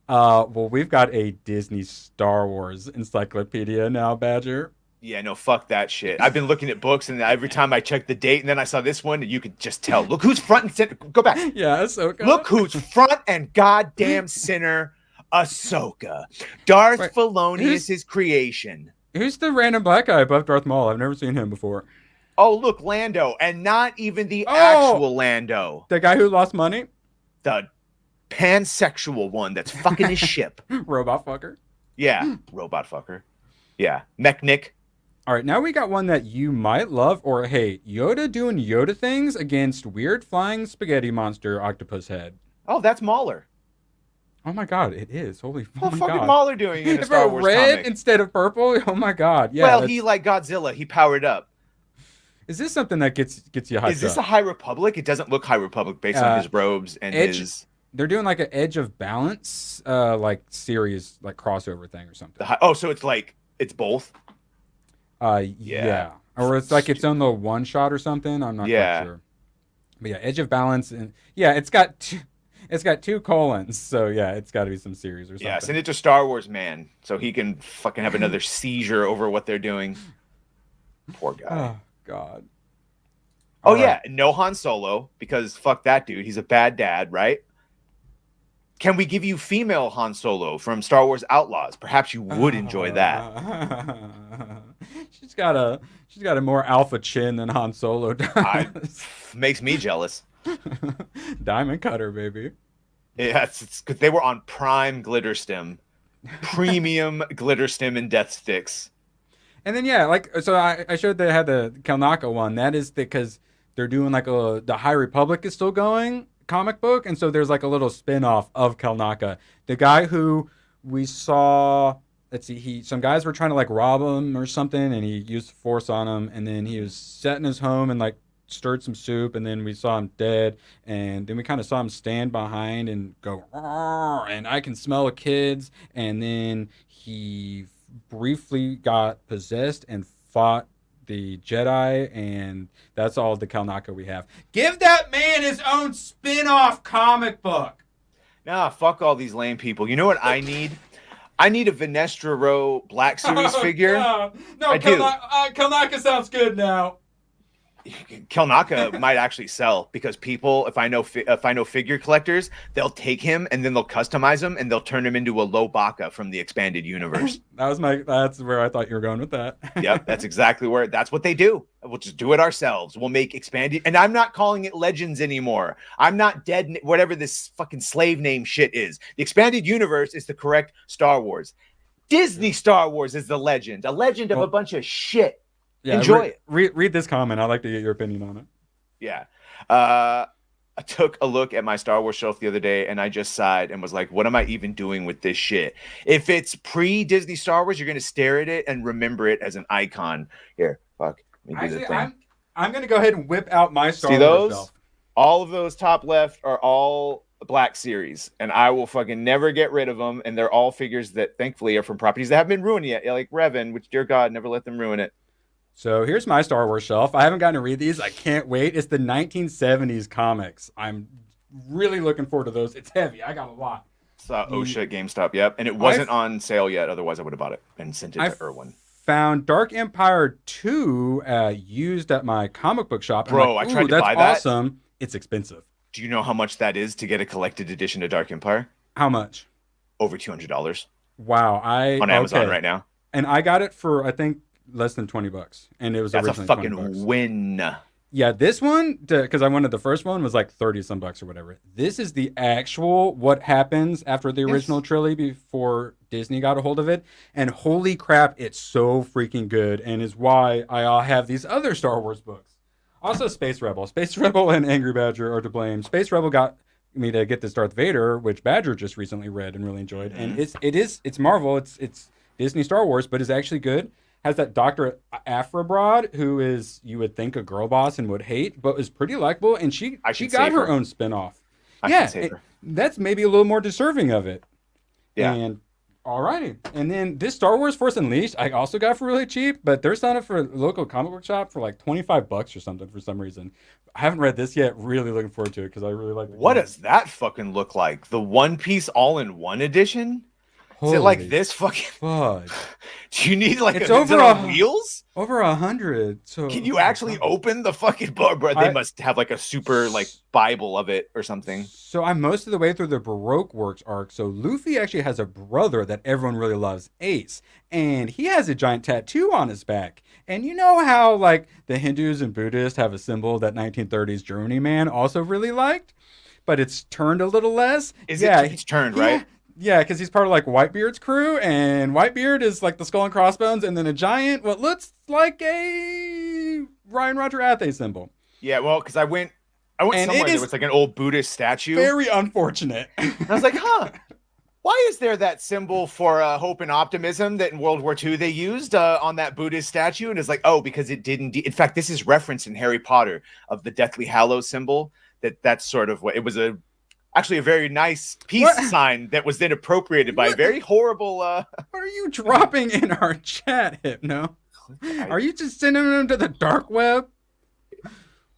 Well, we've got a Disney Star Wars encyclopedia now, Badger. Yeah, no, fuck that shit. I've been looking at books, and every time I check the date, and then I saw this one, and you could just tell. Look who's front and center. Go back. Yeah, Ahsoka. Look who's front and goddamn center. Ahsoka. Darth Filoni is his creation. Who's the random black guy above Darth Maul? I've never seen him before. Oh, look, Lando, and not even the actual Lando. The guy who lost money? The pansexual one that's fucking his ship. Robot fucker? Yeah, robot fucker. Yeah, Mech Nick. All right, now we got one that you might love or hate. Yoda doing Yoda things against weird flying spaghetti monster octopus head. Oh, that's Mauler. Oh my god, it is. Holy What's oh my fucking god. Mahler doing in a If Star a Wars red comic? instead of purple? Oh my god. Yeah. Well, he like Godzilla. He powered up. Is this something that gets you hyped Is this a up? High Republic? It doesn't look High Republic based on his robes and Edge- his. They're doing like an Edge of Balance like series like crossover thing or something. So it's both. Yeah. Or it's like its own little one shot or something. I'm not quite sure. But yeah, Edge of Balance, and yeah, it's got two colons, so yeah, it's got to be some series or something. Yeah, send it to Star Wars Man so he can fucking have another seizure over what they're doing. Poor guy. Oh god. Oh yeah, no Han Solo because fuck that dude. He's a bad dad, right? Can we give you female Han Solo from Star Wars Outlaws? Perhaps you would enjoy that. She's got a more alpha chin than Han Solo does. Makes me jealous. Diamond cutter, baby. Yeah, it's because they were on prime glitter stem, premium glitter stem and death sticks. And then yeah, like so I showed they had the Kalnaka one. That is because they're doing like the High Republic is still going comic book, and so there's like a little spin-off of Kalnaka. The guy who we saw, let's see, some guys were trying to like rob him or something, and he used force on him, and then he was set in his home and like stirred some soup, and then we saw him dead, and then we kind of saw him stand behind and go, and I can smell the kids, and then he briefly got possessed and fought the Jedi, and that's all the Kalnaka we have. Give that man his own spin-off comic book. Nah, fuck all these lame people. You know what I need? I need a Vanestra Rowe Black Series figure. No, I do. Kalnaka sounds good now. Kelnaka might actually sell because people, if I know figure collectors, they'll take him and then they'll customize him and they'll turn him into a Lobaka from the expanded universe. That's where I thought you were going with that. Yep, that's what they do. We'll just do it ourselves. We'll make expanded, and I'm not calling it Legends anymore. I'm not dead, whatever this fucking slave name shit is. The expanded universe is the correct Star Wars. Disney Star Wars is the legend, a legend of a bunch of shit. Yeah, enjoy it. Read this comment. I'd like to get your opinion on it. Yeah. I took a look at my Star Wars shelf the other day and I just sighed and was like, what am I even doing with this shit? If it's pre-Disney Star Wars, you're going to stare at it and remember it as an icon. Here, fuck. Let me do the thing. I'm going to go ahead and whip out my Star See Wars those? shelf. All of those top left are all Black Series, and I will fucking never get rid of them. And they're all figures that thankfully are from properties that haven't been ruined yet, like Revan, which, dear God, never let them ruin it. So here's my Star Wars shelf. I haven't gotten to read these. I can't wait. It's the 1970s comics. I'm really looking forward to those. It's heavy. I got a lot. Saw OSHA at GameStop, yep. And it wasn't on sale yet. Otherwise, I would have bought it and sent it to Erwin. Found Dark Empire 2 used at my comic book shop. Bro, like, I tried to buy that. That's awesome. It's expensive. Do you know how much that is to get a collected edition of Dark Empire? How much? Over $200. Wow. On Amazon right now. And I got it for, I think, less than $20, and it was that's originally a fucking $20. win. Yeah, this one, because I wanted the first one, was like 30 some bucks or whatever. This is the actual what happens after the original trilogy before Disney got a hold of it, and holy crap, it's so freaking good, and is why I have these other Star Wars books. Also, Space Rebel and Angry Badger are to blame. Space Rebel got me to get this Darth Vader, which Badger just recently read and really enjoyed, and it's Marvel, it's Disney Star Wars, but it's actually good. Has that Dr. Afrabroad, who is, you would think, a girl boss and would hate, but is pretty likable, and she got her own spinoff. That's maybe a little more deserving of it. Yeah. And alrighty. And then this Star Wars Force Unleashed, I also got for really cheap, but they're selling it for a local comic book shop for like $25 or something for some reason. I haven't read this yet. Really looking forward to it because I really like it. What does that fucking look like? The One Piece all-in-one edition? Is it like this fucking? Fuck. Do you need like it's over on wheels? Over 100. So can you actually open the fucking book? Bro, they must have like a super like Bible of it or something. So I'm most of the way through the Baroque Works arc. So Luffy actually has a brother that everyone really loves, Ace, and he has a giant tattoo on his back. And you know how like the Hindus and Buddhists have a symbol that 1930s Germany man also really liked, but it's turned a little less. It's turned, right? Yeah, because he's part of like Whitebeard's crew, and Whitebeard is like the skull and crossbones, and then a giant, what looks like a Ryan Roger Athe symbol. Yeah, well, because I went somewhere, there was like an old Buddhist statue. Very unfortunate. And I was like, huh. Why is there that symbol for hope and optimism that in World War II they used on that Buddhist statue? And it's like, oh, because it didn't. In fact, this is referenced in Harry Potter of the Deathly Hallows symbol. That's sort of what it was. Actually a very nice peace sign that was then appropriated by a very horrible. What are you dropping in our chat, Hypno? Are you just sending them to the dark web?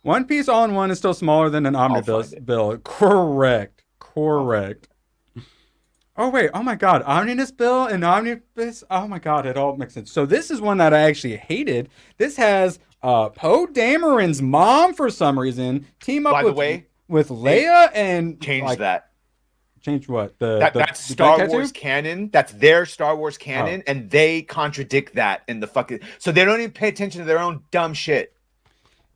One Piece all in one is still smaller than an omnibus bill. Correct. Oh wait, oh my god, Omnibus Bill and Omnibus, oh my god, it all makes sense. So this is one that I actually hated. This has Poe Dameron's mom for some reason team up with Leia and change that. Change what? That's Star Wars canon. That's their Star Wars canon, and they contradict that in the fucking. So they don't even pay attention to their own dumb shit.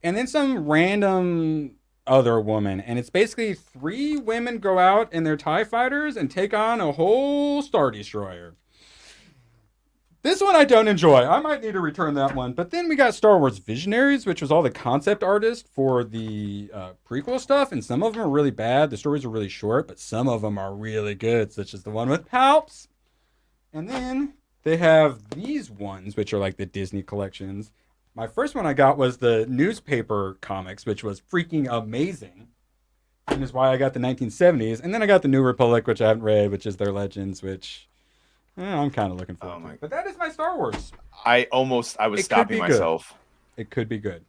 And then some random other woman, and it's basically 3 women go out in their TIE fighters and take on a whole Star Destroyer. This one I don't enjoy. I might need to return that one. But then we got Star Wars Visionaries, which was all the concept artists for the prequel stuff, and some of them are really bad. The stories are really short, but some of them are really good, such as the one with Palps. And then they have these ones, which are like the Disney collections. My first one I got was the newspaper comics, which was freaking amazing. And is why I got the 1970s. And then I got the New Republic, which I haven't read, which is their Legends, which I'm kind of looking forward to. But that is my Star Wars. I was stopping myself. It could be good.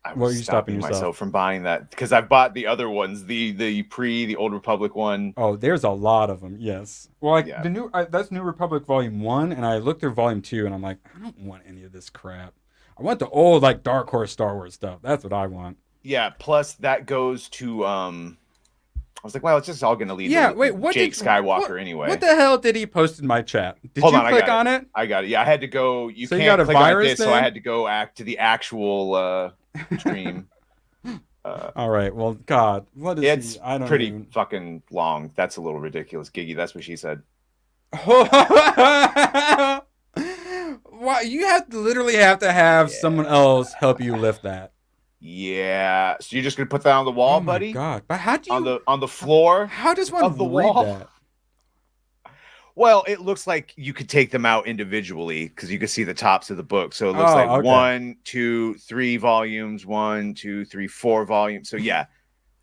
I was stopping myself from buying that because I've bought the other ones, the Old Republic one. Oh, there's a lot of them. Yes. Well, the new that's New Republic Volume 1, and I looked through Volume 2, and I'm like, I don't want any of this crap. I want the old like Dark Horse Star Wars stuff. That's what I want. Yeah. Plus that goes to I was like, well, it's just all going to lead to Jake Skywalker anyway. What the hell did he post in my chat? Did you click on it? I got it. Yeah, I had to go. You can't got a click virus on this, so I had to go to the actual stream. All right. Well, God, what is it's pretty fucking long. That's a little ridiculous, Giggy. That's what she said. Why you literally have to have someone else help you lift that? Yeah. So you're just gonna put that on the wall, buddy? God! But how do you on the floor? How does one read wall? That? Well, it looks like you could take them out individually because you can see the tops of the book. So it looks like 1, 2, 3 volumes, 1, 2, 3, 4 volumes. So yeah,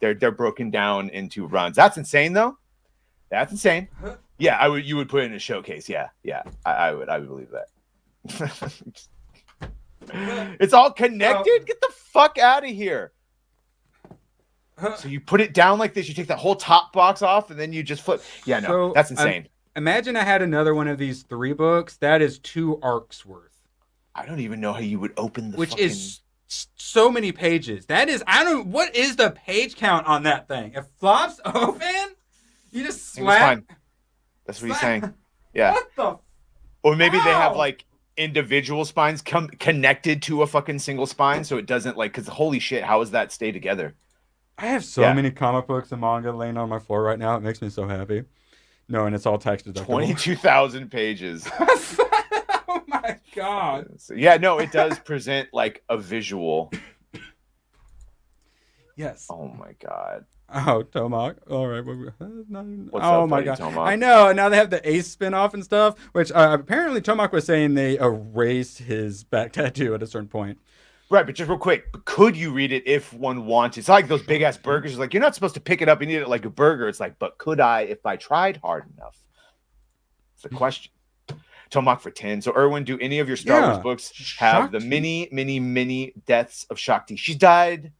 they're broken down into runs. That's insane, though. That's insane. Yeah, you would put it in a showcase. Yeah, I would believe that. It's all connected. Get the fuck out of here. So you put it down like this. You take that whole top box off, and then you just flip. Yeah, no, that's insane. Imagine I had another one of these 3 books. That is 2 arcs worth. I don't even know how you would open the. Which is so many pages. That is, what is the page count on that thing? It flops open. You just slap. That's what he's saying. Yeah. What the? Or maybe they have like individual spines connected to a fucking single spine, so it doesn't because holy shit, how does that stay together? I have so many comic books and manga laying on my floor right now. It makes me so happy. No, and it's all tax deductible. 22,000 pages. Oh my god. Yeah, no, it does present like a visual. Yes. Oh my god. Oh, Tomac. All right. What's oh up, my buddy, god. Tomac? I know. Now they have the Ace spinoff and stuff, which apparently Tomac was saying they erased his back tattoo at a certain point. Right, but just real quick, could you read it if one wanted? It's like those big ass burgers. It's like you're not supposed to pick it up and eat it like a burger. It's like, but could I if I tried hard enough? It's the question. Tomac for 10. So Erwin, do any of your Star Wars books have the many deaths of Shakti? She died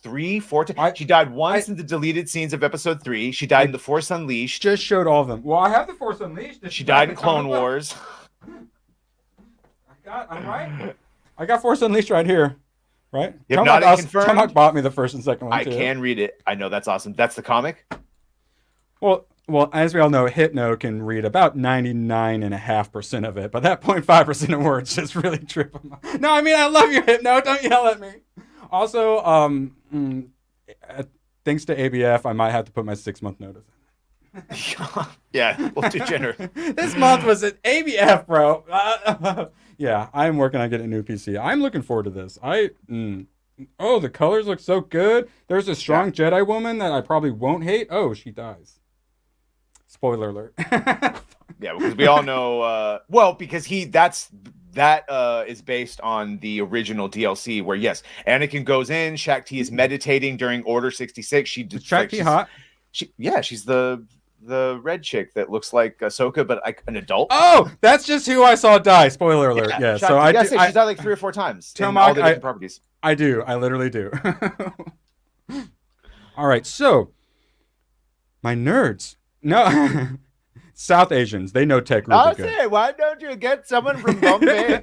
3, 4 times. She died once in the deleted scenes of episode 3. She died in The Force Unleashed. Just showed all of them. Well, I have The Force Unleashed. She died in Clone Wars. I'm right. I got Force Unleashed right here. Right? Hypnotic confirmed. Tomac bought me the first and second one I can read it. I know, that's awesome. That's the comic? Well, as we all know, Hypno can read about 99.5% of it, but that 0.5% of words just really trip him up. No, I mean, I love you, Hypno. Don't yell at me. Also, thanks to ABF, I might have to put my 6-month notice in. Yeah, we'll degenerate. This month was an ABF, bro. Yeah, I'm working on getting a new PC. I'm looking forward to this. Oh, the colors look so good. There's a strong Jedi woman that I probably won't hate. Oh, she dies. Spoiler alert. Yeah, because we all know. Because that is based on the original DLC, where yes, Anakin goes in. Shaq T is meditating during Order 66. Is Shaq T hot? She's the red chick that looks like Ahsoka, but like an adult. Oh, that's just who I saw die. Spoiler alert. Yeah. So I she's died like 3 or 4 times. In all the different properties. I do. I literally do. All right. So my nerds. No. South Asians, they know tech really good. Say, why don't you get someone from Bombay?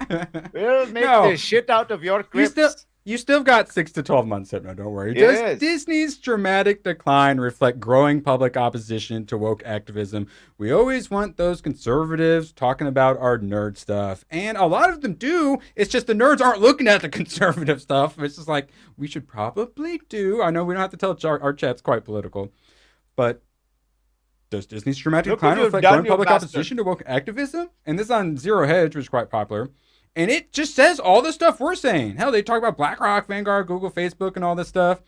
We'll make the shit out of your clips. You still got 6 to 12 months, Hypno, don't worry. Yes. Does Disney's dramatic decline reflect growing public opposition to woke activism? We always want those conservatives talking about our nerd stuff. And a lot of them do. It's just the nerds aren't looking at the conservative stuff. It's just like, we should probably do. I know we don't have to tell our chat's quite political. But does Disney's dramatic decline reflect growing public opposition to woke activism? And this is on Zero Hedge, which is quite popular. And it just says all the stuff we're saying. Hell, they talk about BlackRock, Vanguard, Google, Facebook, and all this stuff.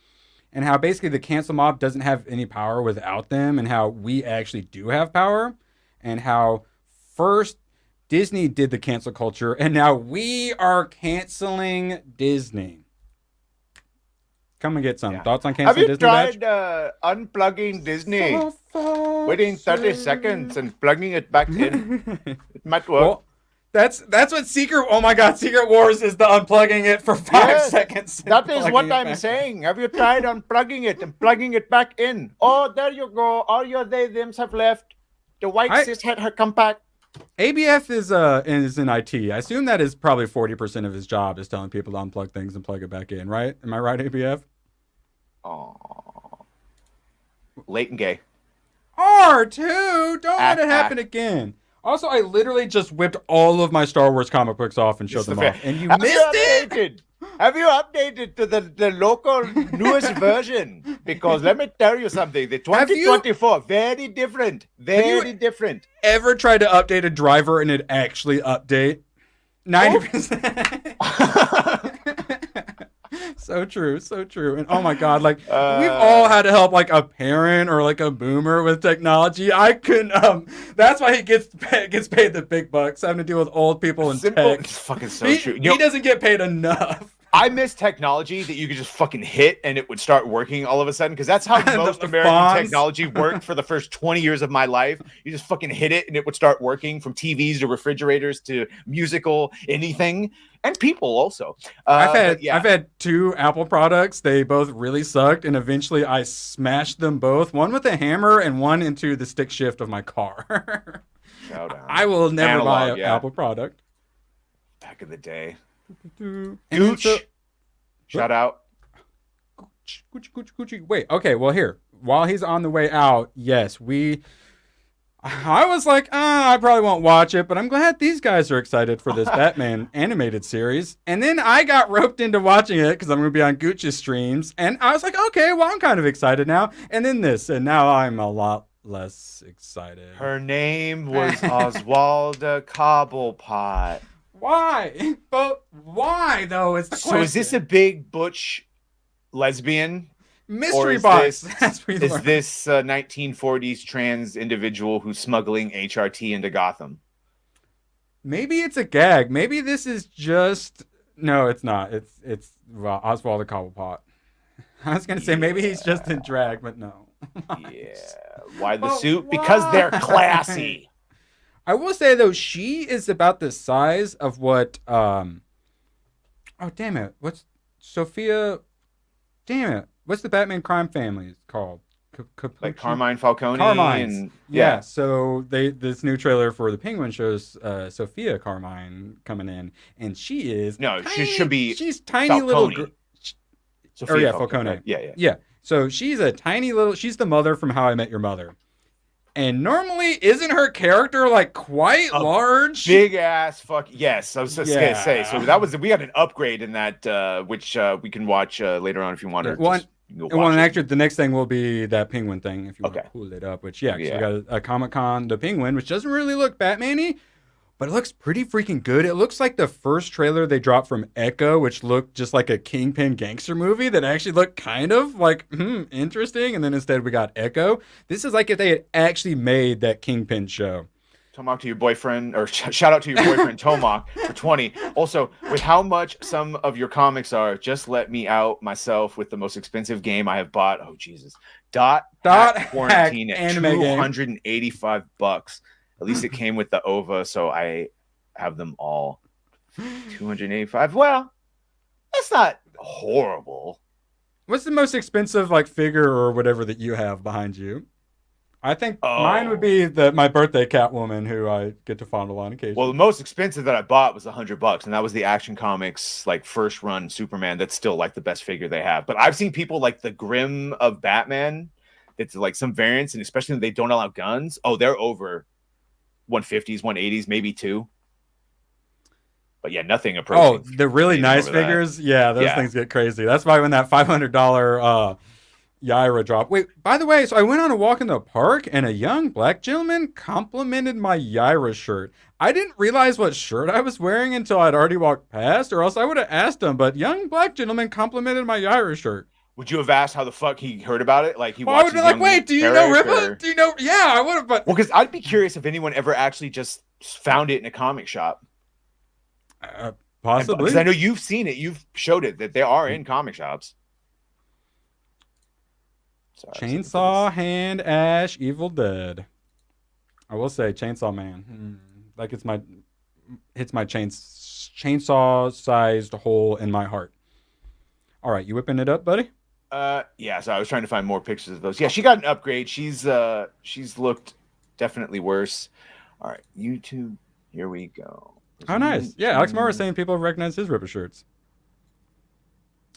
And how basically the cancel mob doesn't have any power without them. And how we actually do have power. And how first Disney did the cancel culture. And now we are canceling Disney. Come and get some. Thoughts on canceling Disney? Have you tried unplugging Disney? Waiting 30 seconds and plugging it back in. It might work. Well, that's what Secret Wars is, the unplugging it for 5 seconds. That is what I'm saying. Have you tried unplugging it and plugging it back in? Oh, there you go. All your they-thems have left. The white cis had her come back. ABF is in IT. I assume that is probably 40% of his job is telling people to unplug things and plug it back in, right? Am I right, ABF? Oh. Late and gay. R2! Don't let it happen again. Also, I literally just whipped all of my Star Wars comic books off and showed them off. And you missed it? Have you updated to the local newest version? Because let me tell you something. The 2024, very different. Very different. Ever tried to update a driver and it actually update? 90%. So true, so true. And oh my god, like we've all had to help like a parent or like a boomer with technology. I couldn't that's why he gets paid the big bucks, having to deal with old people and tech. It's fucking so true. He doesn't get paid enough. I miss technology that you could just fucking hit and it would start working all of a sudden, because that's how most American technology worked for the first 20 years of my life. You just fucking hit it and it would start working, from TVs to refrigerators to musical, anything. And people also. I've had 2 Apple products. They both really sucked, and eventually I smashed them both. One with a hammer and one into the stick shift of my car. Shout out. I will never buy an Apple product. Back in the day. Gooch. Shout out. Gucci. Wait, okay, well here. While he's on the way out, yes, I was like, I probably won't watch it, but I'm glad these guys are excited for this Batman animated series. And then I got roped into watching it because I'm going to be on Gucci's streams. And I was like, okay, well, I'm kind of excited now. And then this, and now I'm a lot less excited. Her name was Oswalda Cobblepot. Why? But why, though, is the question. So is this a big butch lesbian? Mystery box. Is this 1940s trans individual who's smuggling HRT into Gotham? Maybe it's a gag. Maybe this is just... No, it's not. It's Oswald the Cobblepot. I was going to say maybe he's just in drag, but no. Yeah. Why the suit? Why? Because they're classy. I will say, though, she is about the size of what... Oh, damn it. What's Sophia... Damn it. What's the Batman crime family called? Like Carmine Falcone. Carmine. Yeah. So this new trailer for the Penguin shows Sophia Carmine coming in, and she is she should be. She's tiny little. Sophia Falcone. Right? Yeah. So she's a tiny little. She's the mother from How I Met Your Mother. And normally, isn't her character like quite large? Big ass fuck. Yes, I was just gonna say. So we had an upgrade in that, which we can watch later on if you want to. Actually, the next thing will be that Penguin thing if you want to pull it up. Which we got a Comic-Con, the Penguin, which doesn't really look Batman-y, but it looks pretty freaking good. It looks like the first trailer they dropped from Echo, which looked just like a Kingpin gangster movie that actually looked kind of like, interesting. And then instead we got Echo. This is like if they had actually made that Kingpin show. Tomok to your boyfriend, or shout out to your boyfriend Tomok for 20. Also, with how much some of your comics are, just let me out myself with the most expensive game I have bought. Oh Jesus, Dot Quarantine at $285. At least it came with the OVA, so I have them all. 285. Well, that's not horrible. What's the most expensive like figure or whatever that you have behind you? I think mine would be my birthday Catwoman, who I get to fondle on occasion. Well, the most expensive that I bought was $100, and that was the Action Comics like first run Superman. That's still like the best figure they have. But I've seen people like the Grimm of Batman. It's like some variants, and especially when they don't allow guns. Oh, they're over 150s, 180s, maybe 2. But yeah, nothing approaching. Oh, the really nice figures, those things get crazy. That's why when that $500 Yaira drop. Wait, by the way, so I went on a walk in the park and a young black gentleman complimented my Yaira shirt. I didn't realize what shirt I was wearing until I'd already walked past, or else I would have asked him, but young black gentleman complimented my Yaira shirt. Would you have asked how the fuck he heard about it? Like he I would be like, wait, do you know Rippa? Do you know? Yeah, I would have, but... Well, because I'd be curious if anyone ever actually just found it in a comic shop. Possibly. Because I know you've seen it. You've showed it that they are in comic shops. Chainsaw Hand Ash Evil Dead. I will say Chainsaw Man. Like hits my chainsaw sized hole in my heart. All right, you whipping it up, buddy? Yeah, so I was trying to find more pictures of those. Yeah, she got an upgrade. She's looked definitely worse. All right, YouTube, here we go. Oh, nice. Yeah, Alex Moore is saying people have recognized his Ripper shirts.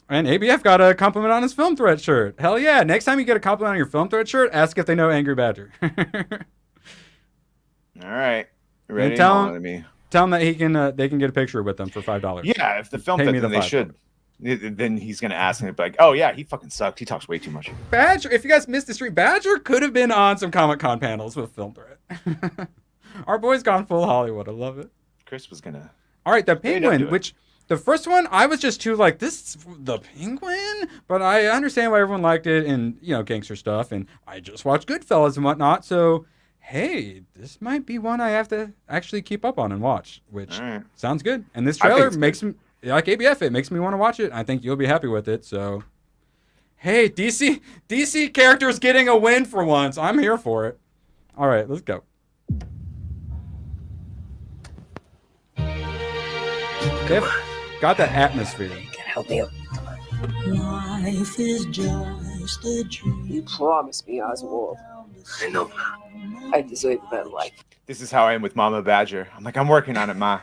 And ABF got a compliment on his Film Threat shirt. Hell yeah. Next time you get a compliment on your Film Threat shirt, ask if they know Angry Badger. All right. Ready? And tell him that they can get a picture with them for $5. Yeah, if the Film Threat, then they should. Then he's going to ask and be like, oh, yeah, he fucking sucks. He talks way too much. Badger, if you guys missed the stream, Badger could have been on some Comic-Con panels with Film Threat. Our boy's gone full Hollywood. I love it. Chris was going to. All right, the Penguin, which... The first one, I was just too like, this the Penguin? But I understand why everyone liked it and, gangster stuff. And I just watched Goodfellas and whatnot. So, hey, this might be one I have to actually keep up on and watch, which sounds good. And this trailer makes me, like ABF, it makes me want to watch it. I think you'll be happy with it. So, hey, DC characters getting a win for once. I'm here for it. All right, let's go. Got that atmosphere. Can I help you? Life is just a dream. You promised me, Oswald. I know. I deserve a better life. This is how I am with Mama Badger. I'm like, I'm working on it, Ma.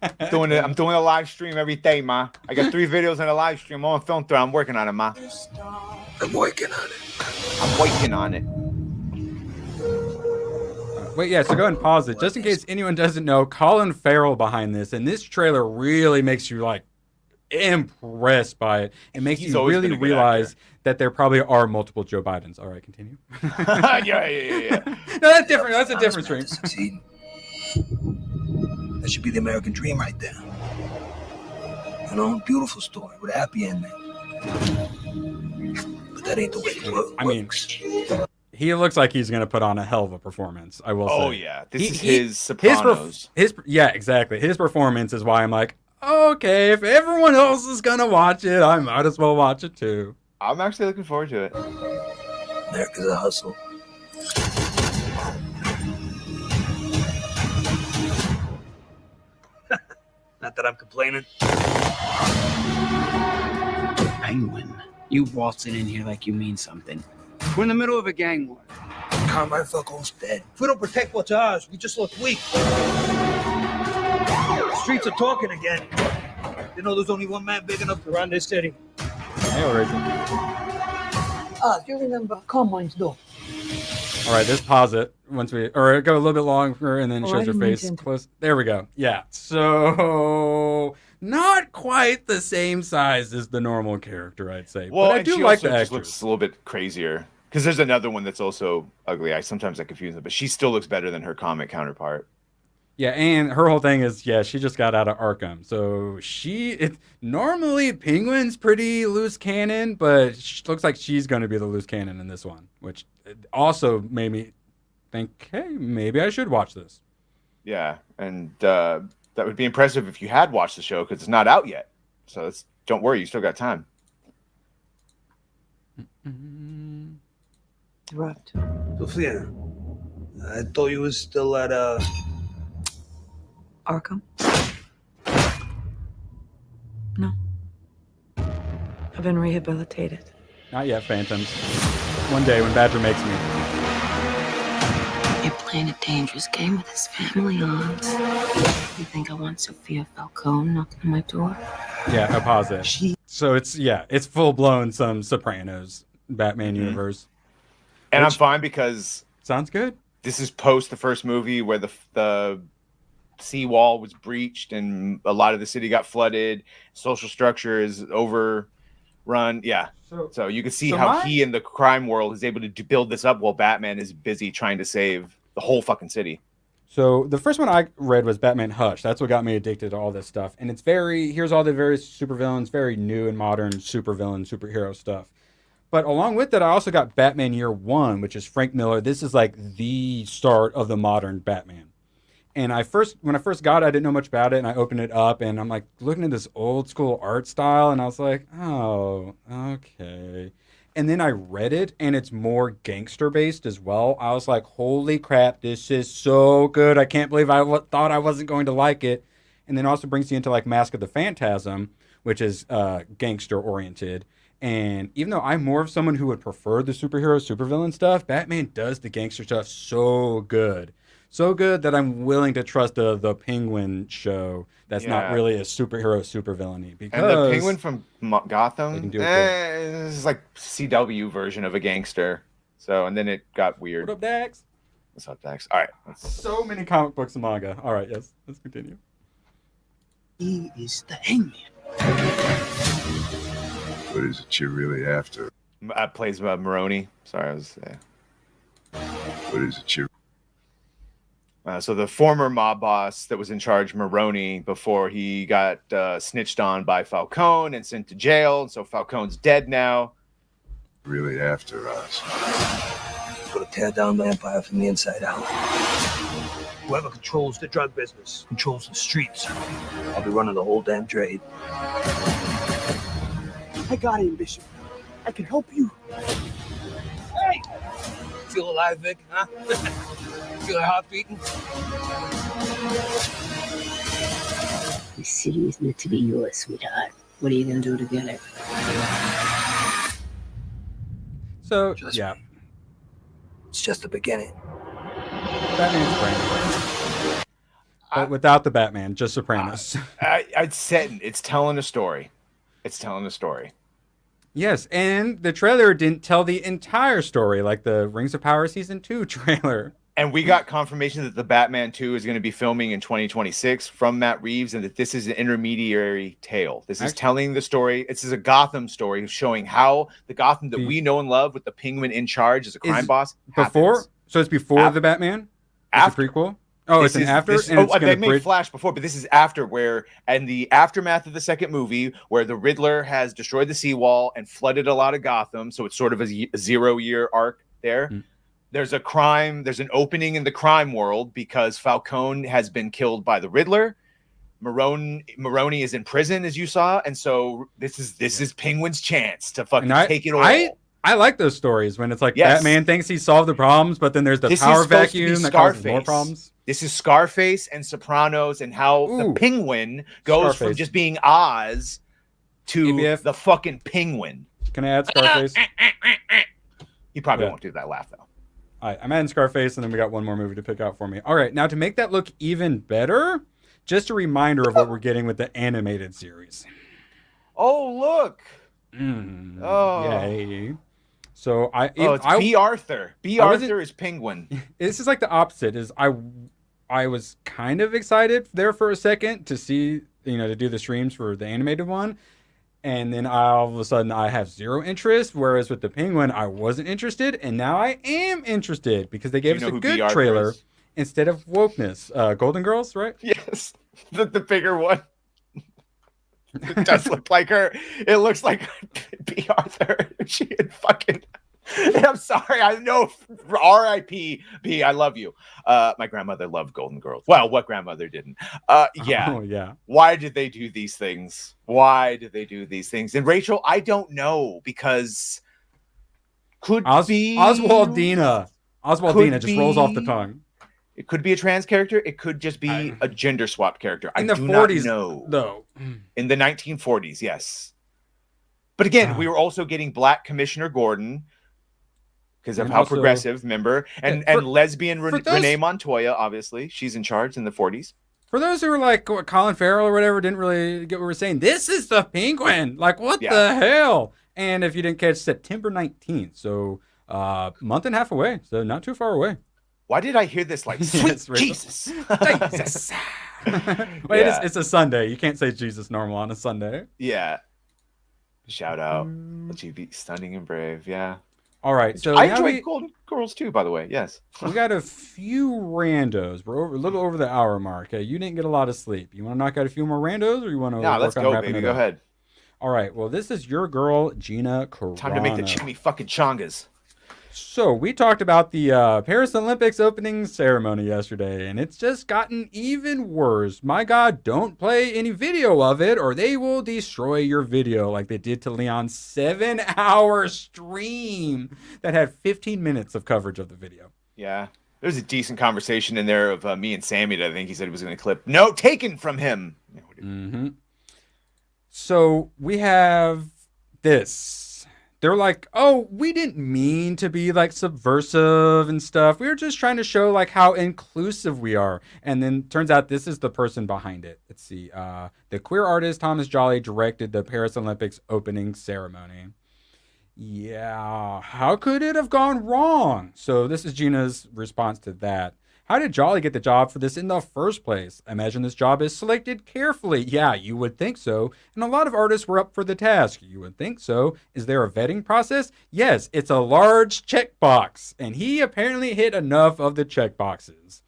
I'm doing a live stream every day, Ma. I got 3 videos in a live stream on Film Threat. I'm working on it, Ma. I'm working on it. I'm working on it. Wait, yeah, so go ahead and pause it. Just in case anyone doesn't know, Colin Farrell behind this, and this trailer really makes you, like, impressed by it. It makes you really realize that there probably are multiple Joe Bidens. All right, continue. Yeah. No, that's different. That's a different stream. That should be the American dream right there. Beautiful story with a happy ending. But that ain't the way it works. I mean... He looks like he's going to put on a hell of a performance, I will say. Oh, yeah. This is his Sopranos. Yeah, exactly. His performance is why I'm like, okay, if everyone else is going to watch it, I might as well watch it too. I'm actually looking forward to it. America's a hustle. Not that I'm complaining. Penguin, you waltzing in here like you mean something. We're in the middle of a gang war. Carmine Falcone's dead. If we don't protect what's ours, we just look weak. The streets are talking again. There's only one man big enough to run this city. Hey, Rachel. Do you remember Carmine's door? All right, just pause it once go a little bit longer and then it shows your face close. There we go. Yeah. So not quite the same size as the normal character, I'd say. Well, but I do like the actress. Looks a little bit crazier because there's another one that's also ugly. Sometimes I confuse them, but she still looks better than her comic counterpart. Yeah, and her whole thing is, she just got out of Arkham. So normally Penguin's pretty loose cannon, but looks like she's going to be the loose cannon in this one, which also made me think, hey, maybe I should watch this. Yeah, and that would be impressive if you had watched the show because it's not out yet. So don't worry, you still got time. Right. Sophia, I thought you was still at Arkham? No. I've been rehabilitated. Not yet, Phantoms. One day when Badger makes me. You're playing a dangerous game with his family, Aunt. You think I want Sophia Falcone knocking on my door? Yeah, I pause it. So it's full blown some Sopranos Batman universe. And I'm fine because sounds good. This is post the first movie where the seawall was breached and a lot of the city got flooded. Social structure is overrun. Yeah. So you can see how he in the crime world is able to build this up while Batman is busy trying to save the whole fucking city. So the first one I read was Batman Hush. That's what got me addicted to all this stuff. And here's all the various supervillains, very new and modern superhero stuff. But along with that, I also got Batman Year One, which is Frank Miller. This is like the start of the modern Batman. And when I first got it, I didn't know much about it, and I opened it up, and I'm like looking at this old school art style, and I was like, oh, okay. And then I read it, and it's more gangster based as well. I was like, holy crap, this is so good. I can't believe I thought I wasn't going to like it. And then also brings you into like Mask of the Phantasm, which is gangster oriented. And even though I'm more of someone who would prefer the supervillain stuff, Batman does the gangster stuff so good. So good that I'm willing to trust the Penguin show that's not really a supervillainy. Because and the Penguin from Gotham is like CW version of a gangster. So, and then it got weird. What up, Dax? What's up, Dax? All right. So many comic books and manga. All right, yes. Let's continue. He is the Hangman. What is it you're really after? Plays Maroni. Sorry, I was... What is it you're... So the former mob boss that was in charge, Maroni, before he got snitched on by Falcone and sent to jail. And so Falcone's dead now. Really after us. Gonna tear down the empire from the inside out. Whoever controls the drug business controls the streets. I'll be running the whole damn trade. I got it, Bishop. I can help you. Hey! Feel alive, Vic? Huh? Feel your heart beating? The city is meant to be yours, sweetheart. What are you gonna do to get it? So, It's just the beginning. Batman's brain. But without the Batman, just Sopranos. It's telling a story. It's telling a story. Yes, and the trailer didn't tell the entire story, like the Rings of Power Season 2 trailer. And we got confirmation that the Batman 2 is going to be filming in 2026 from Matt Reeves, and that this is an intermediary tale. This is telling the story. This is a Gotham story showing how the Gotham that we know and love with the Penguin in charge as a crime boss happens. So it's before the Batman? After. It's a prequel? Oh, it's an after? They made Flash before, but this is after, where, and the aftermath of the second movie, where the Riddler has destroyed the seawall and flooded a lot of Gotham, so it's sort of a 0-year arc there. There's an opening in the crime world because Falcone has been killed by the Riddler. Maroni is in prison, as you saw, and so this is Penguin's chance to fucking take it all. I like those stories when it's like Batman thinks he solved the problems, but then there's the power vacuum that causes more problems. This is Scarface and Sopranos and how the Penguin goes from just being Oz to the fucking Penguin. Can I add Scarface? He probably won't do that laugh, though. All right, I'm adding Scarface, and then we got one more movie to pick out for me. All right, now to make that look even better, just a reminder of what we're getting with the animated series. Oh, look. Yay. So it's B. Arthur. B. Arthur is Penguin. This is like the opposite. I was kind of excited there for a second to see, to do the streams for the animated one. And then all of a sudden I have zero interest. Whereas with the Penguin, I wasn't interested. And now I am interested because they gave us a good trailer. instead of wokeness. Golden Girls, right? Yes, the bigger one. It does look like her. It looks like B. Arthur. She had fucking. I'm sorry. I know. R.I.P. B. I love you. My grandmother loved Golden Girls. Well, what grandmother didn't? Yeah. Oh, yeah. Why did they do these things? Why did they do these things? And Rachel, I don't know, because could be Oswaldina. Oswaldina just rolls off the tongue. It could be a trans character. It could just be a gender swap character. In the do 40s, not know. though. In the 1940s, yes. But again, we were also getting Black Commissioner Gordon because of And how also- progressive, remember? And lesbian Renee Montoya, obviously. She's in charge in the 40s. For those who were like what, Colin Farrell or whatever, didn't really get what we're saying. This is the Penguin. Like, what the hell? And if you didn't catch, September 19th. So month and a half away. So not too far away. Why did I hear this like, sweet Jesus? Jesus. Wait, it's a Sunday. You can't say Jesus normal on a Sunday. Yeah. Shout out. Let you be stunning and brave. Yeah. All right. So I now enjoyed Golden Girls too, by the way. Yes. we got a few randos. We're a little over the hour mark. You didn't get a lot of sleep. You want to knock out a few more randos, or you want to? Nah, let's go, baby. Go ahead. All right. Well, this is your girl, Gina Carano. Time to make the chimney fucking chongas. So we talked about the Paris Olympics opening ceremony yesterday, and it's just gotten even worse. My God, don't play any video of it, or they will destroy your video like they did to Leon's 7-hour stream that had 15 minutes of coverage of the video. Yeah. There's a decent conversation in there of me and Sammy that I think he said he was going to clip. No, taken from him. Mm-hmm. So we have this. They're like, oh, we didn't mean to be like subversive and stuff. We were just trying to show like how inclusive we are. And then turns out this is the person behind it. Let's see. The queer artist Thomas Jolly directed the Paris Olympics opening ceremony. Yeah, how could it have gone wrong? So this is Gina's response to that. How did Jolly get the job for this in the first place? I imagine this job is selected carefully. Yeah, you would think so. And a lot of artists were up for the task. You would think so. Is there a vetting process? Yes, it's a large checkbox. And he apparently hit enough of the checkboxes.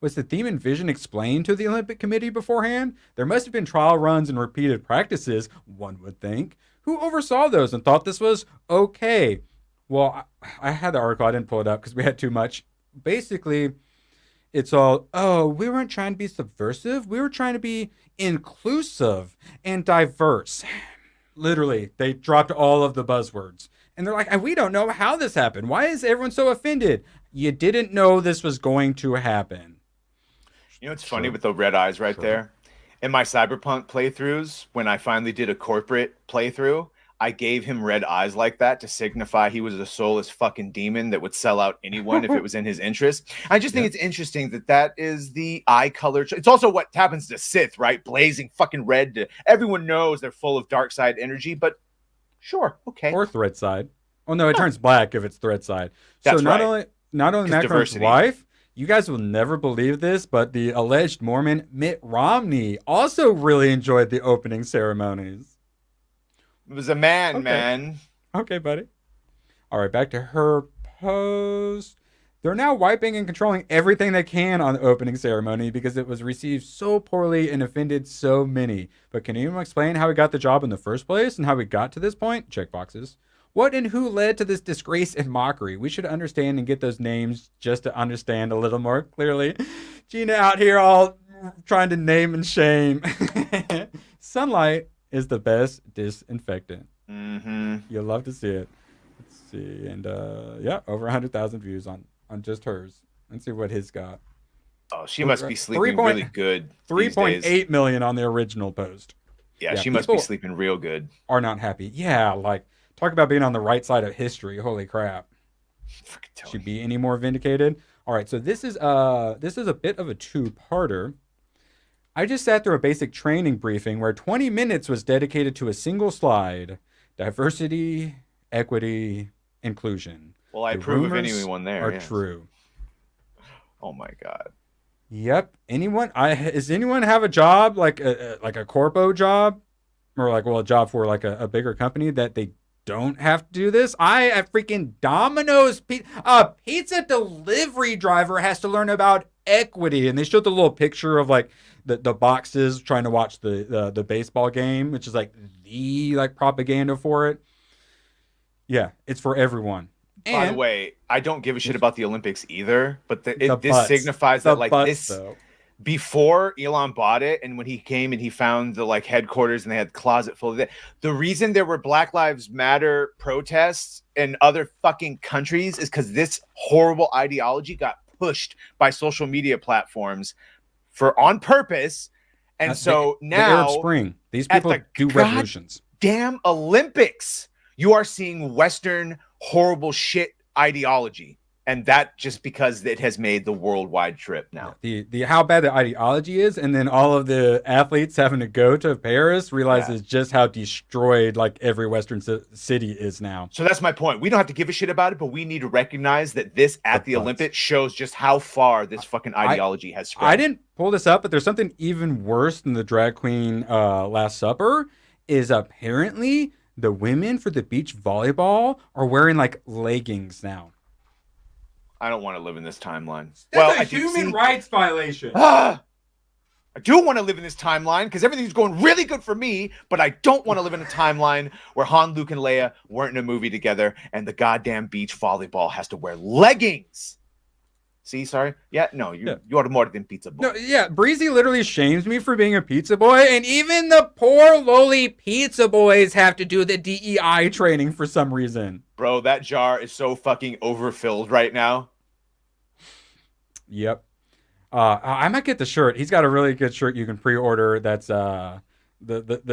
Was the theme and vision explained to the Olympic Committee beforehand? There must have been trial runs and repeated practices, one would think. Who oversaw those and thought this was okay? Well, I had the article. I didn't pull it up because we had too much. Basically, it's all, oh, we weren't trying to be subversive. We were trying to be inclusive and diverse. Literally, they dropped all of the buzzwords. And they're like, we don't know how this happened. Why is everyone so offended? You didn't know this was going to happen. You know what's funny with the red eyes right there? In my Cyberpunk playthroughs, when I finally did a corporate playthrough, I gave him red eyes like that to signify he was a soulless fucking demon that would sell out anyone if it was in his interest. I just think it's interesting that is the eye color. It's also what happens to Sith, right? Blazing fucking red. Everyone knows they're full of dark side energy, but sure, okay. Or thread side. Oh no, it turns black if it's thread side. That's so not right. only Macron's diversity. wife, you guys will never believe this, but the alleged Mormon Mitt Romney also really enjoyed the opening ceremonies. It was a man, man. Okay, buddy. All right, back to her post. They're now wiping and controlling everything they can on the opening ceremony because it was received so poorly and offended so many. But can anyone explain how we got the job in the first place and how we got to this point? Check boxes. What and who led to this disgrace and mockery? We should understand and get those names just to understand a little more clearly. Gina out here all trying to name and shame. Sunlight is the best disinfectant. Mm-hmm. You'll love to see it. Let's see. And yeah, over 100,000 views on just hers. Let's see what his got. Oh, she must be sleeping really good. 3.8 million on the original post. Yeah, she must be sleeping real good. Are not happy. Yeah, like talk about being on the right side of history. Holy crap. Should be any more vindicated? All right, so this is a bit of a two-parter. I just sat through a basic training briefing where 20 minutes was dedicated to a single slide. Diversity, equity, inclusion. Well, I approve of anyone there. Are true. Oh my God. Yep. Does anyone have a job like a corpo job, or a job for like a bigger company that they don't have to do this? A freaking Domino's pizza delivery driver has to learn about equity. And they showed the little picture of like the boxes trying to watch the baseball game, which is like the like propaganda for it. Yeah, it's for everyone. And by the way, I don't give a shit about the Olympics either, but this butts. signifies The that like butts, this though. Before Elon bought it, and when he came and he found the like headquarters and they had closet full of it, the reason there were Black Lives Matter protests in other fucking countries is because this horrible ideology got pushed by social media platforms for on purpose. And so now the Arab Spring, these people do revolutions. Damn Olympics, you are seeing Western horrible shit ideology. And that just because it has made the worldwide trip now. The how bad the ideology is, and then all of the athletes having to go to Paris realizes just how destroyed like every Western city is now. So that's my point. We don't have to give a shit about it, but we need to recognize that this at the Olympics shows just how far this fucking ideology has spread. I didn't pull this up, but there's something even worse than the drag queen Last Supper. Is apparently the women for the beach volleyball are wearing like leggings now. I don't want to live in this timeline. That's a human rights violation. I do want to live in this timeline because everything's going really good for me, but I don't want to live in a timeline where Han, Luke, and Leia weren't in a movie together and the goddamn beach volleyball has to wear leggings. See, sorry. Yeah, no, you are more than pizza boy. No, yeah, Breezy literally shames me for being a pizza boy, and even the poor lowly pizza boys have to do the DEI training for some reason. Bro, that jar is so fucking overfilled right now. Yep. I might get the shirt. He's got a really good shirt you can pre-order. That's the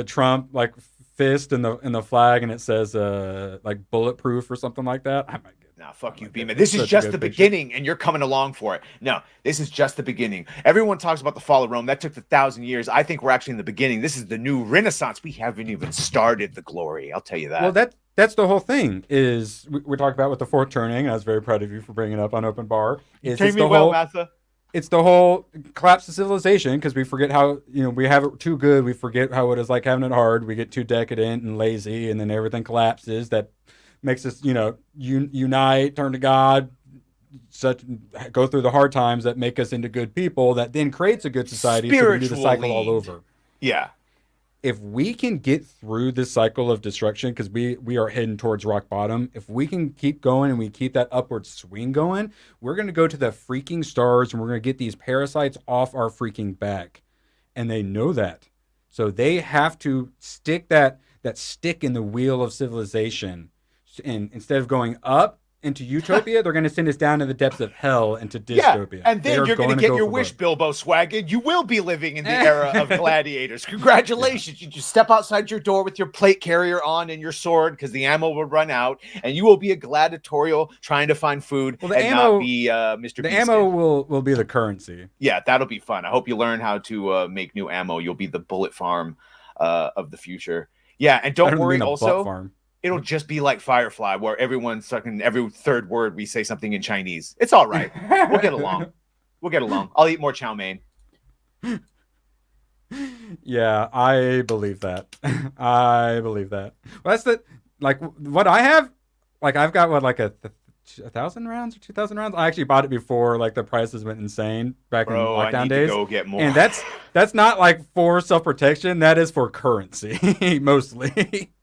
Trump like fist in the flag, and it says like bulletproof or something like that. I might get. Nah, fuck you, Beeman. This is just the beginning, and you're coming along for it. No, this is just the beginning. Everyone talks about the fall of Rome. That took 1,000 years. I think we're actually in the beginning. This is the new Renaissance. We haven't even started the glory. I'll tell you that. Well, that's the whole thing. Is we're talking about with the fourth turning. And I was very proud of you for bringing it up on Open Bar. It's the whole collapse of civilization because we forget how we have it too good. We forget how it is like having it hard. We get too decadent and lazy, and then everything collapses. That makes us, unite, turn to God, go through the hard times that make us into good people. That then creates a good society. So we do the cycle all over. Yeah. If we can get through this cycle of destruction, because we are heading towards rock bottom, if we can keep going and we keep that upward swing going, we're going to go to the freaking stars and we're going to get these parasites off our freaking back. And they know that. So they have to stick that stick in the wheel of civilization. And instead of going up into utopia, they're going to send us down to the depths of hell into dystopia. Yeah, and then you're going to get your wish, Bilbo Swaggin. You will be living in the era of gladiators. Congratulations. You just step outside your door with your plate carrier on and your sword because the ammo will run out, and you will be a gladiatorial trying to find food not be Mr. The ammo will be the currency. Yeah, that'll be fun. I hope you learn how to make new ammo. You'll be the bullet farm of the future. Yeah, and don't worry also. It'll just be like Firefly, where everyone's sucking every third word we say something in Chinese. It's all right. We'll get along. I'll eat more chow mein. Yeah, I believe that. Well, that's what I have. Like, I've got 1,000 rounds or 2,000 rounds. I actually bought it before like the prices went insane back in lockdown I need days. To go get more. And that's not like for self-protection. That is for currency mostly.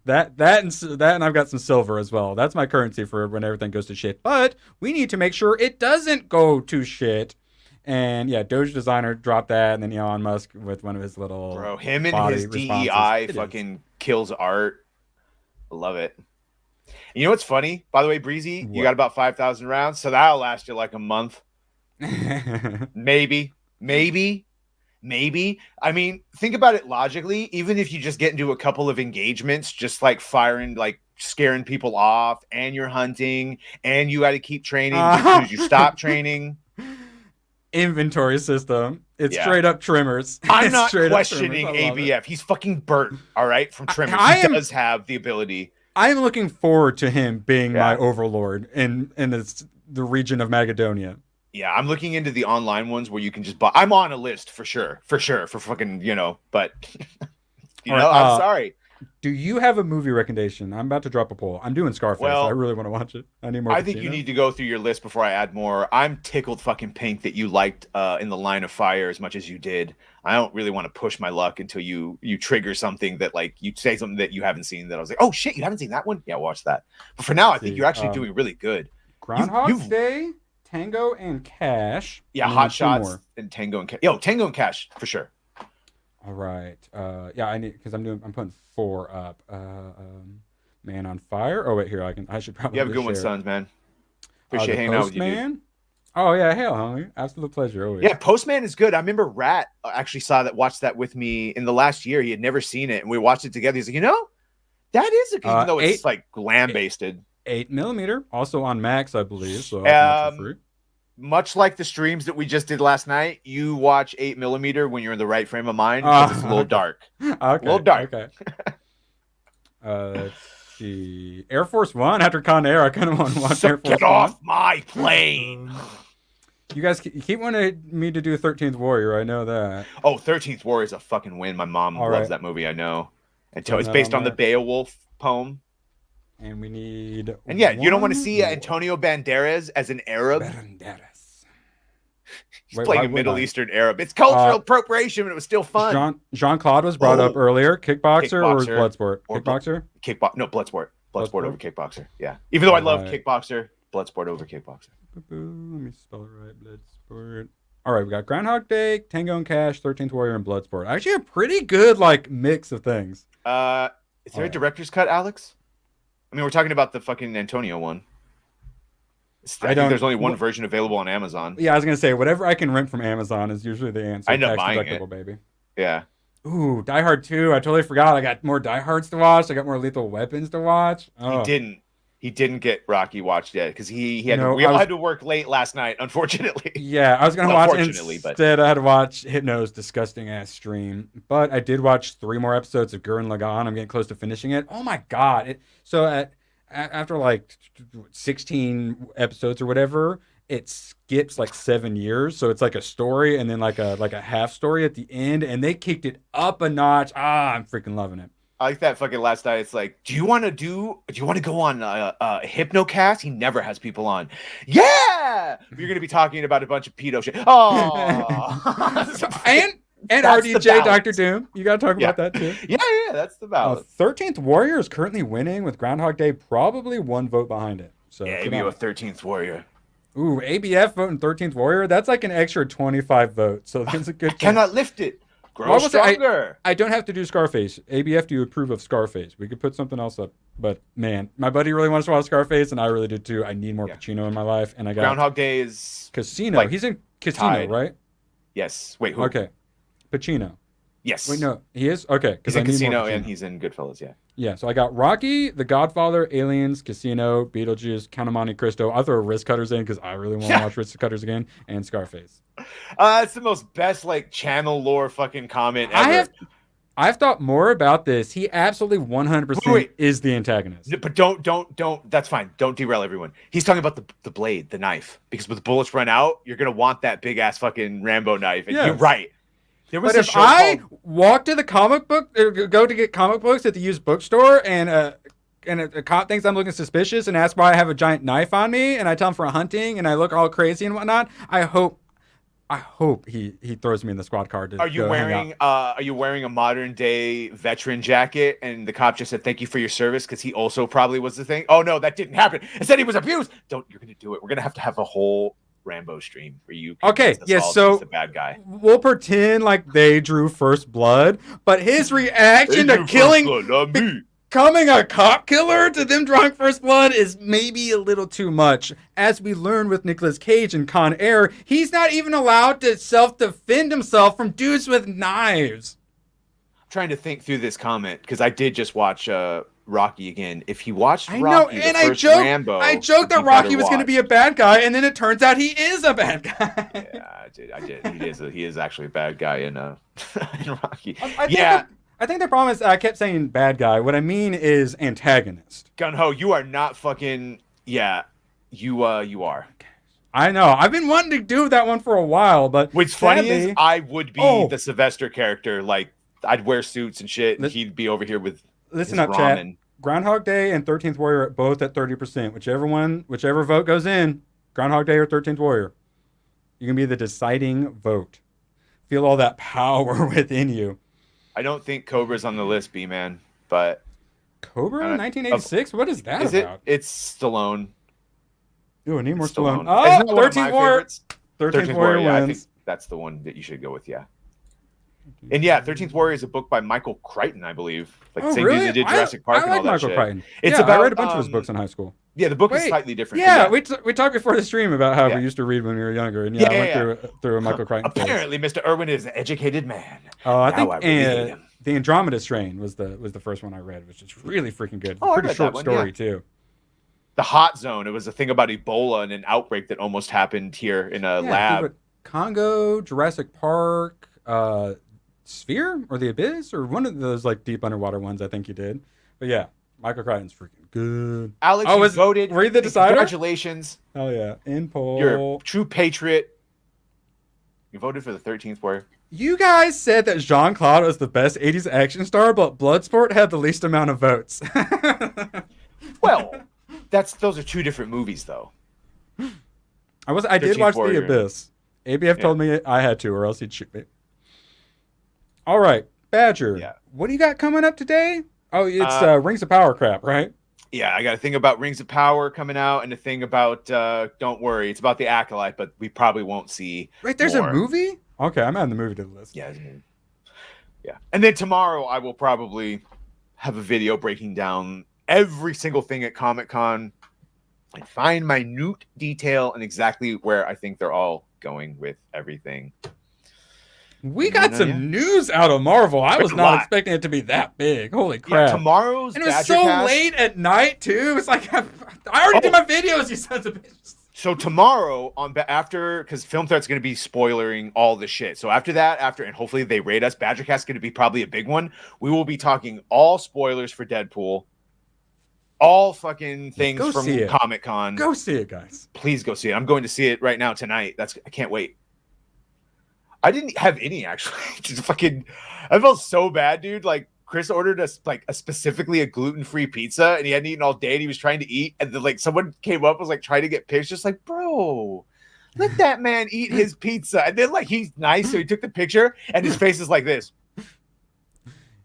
That and I've got some silver as well. That's my currency for when everything goes to shit. But we need to make sure it doesn't go to shit. And yeah, Doge designer dropped that, and then Elon Musk with one of his little him and his DEI fucking kills art. I love it. And you know what's funny? By the way, Breezy, you got about 5,000 rounds, so that'll last you like a month. Maybe. I mean, think about it logically. Even if you just get into a couple of engagements, just like firing, like scaring people off, and you're hunting, and you got to keep training because you stop training. Inventory system. It's straight up Trimmers. I'm not questioning ABF. He's fucking Bert, all right, from Trimmers. He does have the ability. I am looking forward to him being my overlord in the region of Macedonia. Yeah, I'm looking into the online ones where you can just buy. I'm on a list for sure, for fucking, but I'm sorry. Do you have a movie recommendation? I'm about to drop a poll. I'm doing Scarface. Well, I really want to watch it. I need more. I think you need to go through your list before I add more. I'm tickled fucking pink that you liked In the Line of Fire as much as you did. I don't really want to push my luck until you trigger something that, like, you say something that you haven't seen that I was like, oh shit, you haven't seen that one? Yeah, watch that. But for now, I think you're actually doing really good. Groundhog Day, Tango and Cash. Yeah, Hot Shots and Tango and Cash. Yo, Tango and Cash for sure. All right. Yeah, I need, because I'm putting 4 up. Man on Fire. Oh wait, here I should probably. You have a good one, Sons, man. Appreciate hanging out with you, dude. Oh yeah, hell, homie. Absolute pleasure. Always. Yeah, Postman is good. I remember Rat actually watched that with me in the last year. He had never seen it, and we watched it together. He's like, that is a good, even though it's like lamb-basted. 8mm, also on Max, I believe. So much like the streams that we just did last night, you watch 8mm when you're in the right frame of mind because it's a little dark. Okay, a little dark. Okay. Let's see. Air Force One after Con Air. I kind of want to watch Air Force One. Get off my plane. You guys keep wanting me to do 13th Warrior. I know that. Oh, 13th Warrior is a fucking win. My mom loves that movie. I know. Until it's based on the Beowulf poem. And we need. And yeah, you don't want to see Antonio Banderas as an Arab. He's playing a Middle Eastern Arab. It's cultural appropriation, but it was still fun. Jean-Claude was brought up earlier. Kickboxer or Bloodsport? Kickboxer? No, Bloodsport. Bloodsport over Kickboxer. Yeah. Even though I love Kickboxer, Bloodsport over Kickboxer. Let me spell it right. Bloodsport. All right, we got Groundhog Day, Tango and Cash, 13th Warrior, and Bloodsport. Actually, a pretty good mix of things. Is there a director's cut, Alex? I mean, we're talking about the fucking Antonio one. I think there's only one version available on Amazon. Yeah, I was gonna say whatever I can rent from Amazon is usually the answer. I end up buying it, baby. Yeah. Ooh, Die Hard 2. I totally forgot. I got more Die Hards to watch. I got more Lethal Weapons to watch. Oh. He didn't get Rocky watched yet because we all had to work late last night, unfortunately. Yeah, I was gonna watch instead. I had to watch Hypno's disgusting ass stream, but I did watch 3 more episodes of Gurren Lagann. I'm getting close to finishing it. Oh my god! After 16 episodes or whatever, it skips 7 years, so it's like a story and then like a half story at the end, and they kicked it up a notch. I'm freaking loving it. I like that fucking last night. It's like, do you want to go on Hypnocast? He never has people on. Yeah, you're gonna be talking about a bunch of pedo shit. Oh, and RDJ Dr. Doom. You gotta talk about that too. Yeah, that's the balance. 13th Warrior is currently winning with Groundhog Day probably 1 vote behind it. So yeah, maybe a 13th Warrior. Ooh, ABF voting 13th Warrior. That's like an extra 25 votes. So that's a good. I cannot lift it. Grow stronger. I don't have to do Scarface. ABF, do you approve of Scarface? We could put something else up. But man, my buddy really wants to watch Scarface, and I really do too. I need more Pacino in my life, and I got Groundhog Day is Casino. He's in Casino, tied. Right? Yes. Wait, who? Okay. Pacino. Yes. Wait, no, he is? Okay. He's in Casino and he's in Goodfellas, yeah. Yeah, so I got Rocky, The Godfather, Aliens, Casino, Beetlejuice, Count of Monte Cristo. I'll throw Wrist Cutters in because I really want to watch Wrist Cutters again, and Scarface. It's the most best channel lore fucking comment ever. I've thought more about this. He absolutely 100% is the antagonist. But don't. That's fine. Don't derail everyone. He's talking about the blade, the knife, because when the bullets run out, you're gonna want that big ass fucking Rambo knife. And you're right. But if I walk to the comic book, or go to get comic books at the used bookstore, and a cop thinks I'm looking suspicious and asks why I have a giant knife on me, and I tell him for hunting, and I look all crazy and whatnot, I hope he throws me in the squad car. Are you wearing a modern day veteran jacket, and the cop just said thank you for your service because he also probably was the thing? Oh no, that didn't happen. It said he was abused. You're gonna do it. We're gonna have a whole Rambo stream where you so the bad guy. We'll pretend like they drew first blood, but his reaction to becoming a cop killer to them drawing first blood is maybe a little too much. As we learned with Nicolas Cage in Con Air, he's not even allowed to self-defend himself from dudes with knives. I'm trying to think through this comment because I did just watch Rocky again. If he watched Rocky, I joked that Rocky was going to be a bad guy, and then it turns out he is a bad guy. Yeah, I did. He is actually a bad guy in Rocky. I think the problem is I kept saying bad guy. What I mean is antagonist. Gun-Ho, you are not fucking. Yeah, you are. I know. I've been wanting to do that one for a while, but what's funny is I would be the Sylvester character. Like I'd wear suits and shit, and he'd be over here with Listen his up, chat. ramen. Groundhog Day and 13th Warrior are both at 30%. Whichever vote goes in, Groundhog Day or 13th Warrior, you can be the deciding vote. Feel all that power within you. I don't think Cobra's on the list, B-Man, but... Cobra 1986? What is that about? It's Stallone. Ooh, I need more Stallone. Stallone. Oh, Isn't that one of 13th my Warrior. favorites? 13th Warrior yeah, I wins. think that's the one that you should go with, yeah. And yeah, 13th Warrior is a book by Michael Crichton, I believe. Like Oh, same really? dude that did Jurassic Park and I all like that Michael shit. Crichton. It's yeah, about, I read a bunch of his books in high school. Yeah, the book is Wait, slightly different. Yeah, but we talked before the stream about how Yeah. we used to read when we were younger, and I went through a Michael Crichton phase. Apparently, Mr. Irwin is an educated man. Oh, I Now think I really hate him. the Andromeda Strain was the first one I read, which is really freaking good. Oh, I Pretty read short that one, story yeah. too. The Hot Zone. It was a thing about Ebola and an outbreak that almost happened here in a lab. Dude, but Congo, Jurassic Park, Sphere or the Abyss, or one of those like deep underwater ones. I think you did. But yeah, Michael Crichton's freaking good. Alex, oh, you voted. Were you the decider? Congratulations. Oh yeah, in poll. You're a true patriot. You voted for the 13th Warrior. You guys said that Jean-Claude was the best 80s action star, but Bloodsport had the least amount of votes. Well, those are two different movies, though. I did watch Warrior. The Abyss. ABF told me I had to, or else he'd shoot me. All right, Badger. Yeah. What do you got coming up today? Oh, it's Rings of Power crap, right? Yeah, I got a thing about Rings of Power coming out, and a thing about don't worry, it's about the Acolyte, but we probably won't see. Right, there's more. a movie? Okay, I'm adding the movie to the list. Yeah, yeah. And then tomorrow I will probably have a video breaking down every single thing at Comic-Con and find minute detail and exactly where I think they're all going with everything. We got some news out of Marvel. I was A not lot. expecting it to be that big. Holy crap. Yeah, tomorrow's And it was Badger so Cast- late at night, too. It's like, I already did my videos, you sons of bitches. So tomorrow after, because Film Threat's going to be spoilering all the shit. So after that, and hopefully they rate us, Badgercast's going to be probably a big one. We will be talking all spoilers for Deadpool, all fucking things Go from see it. Comic-Con. Go see it, guys. Please go see it. I'm going to see it right now tonight. I can't wait. I didn't have any actually. Just fucking, I felt so bad, dude. Like Chris ordered us like specifically a gluten-free pizza, and he hadn't eaten all day, and he was trying to eat, and then like someone came up, was like trying to get pictures, like, bro, let that man eat his pizza. And then like he's nice, so he took the picture, and his face is like this.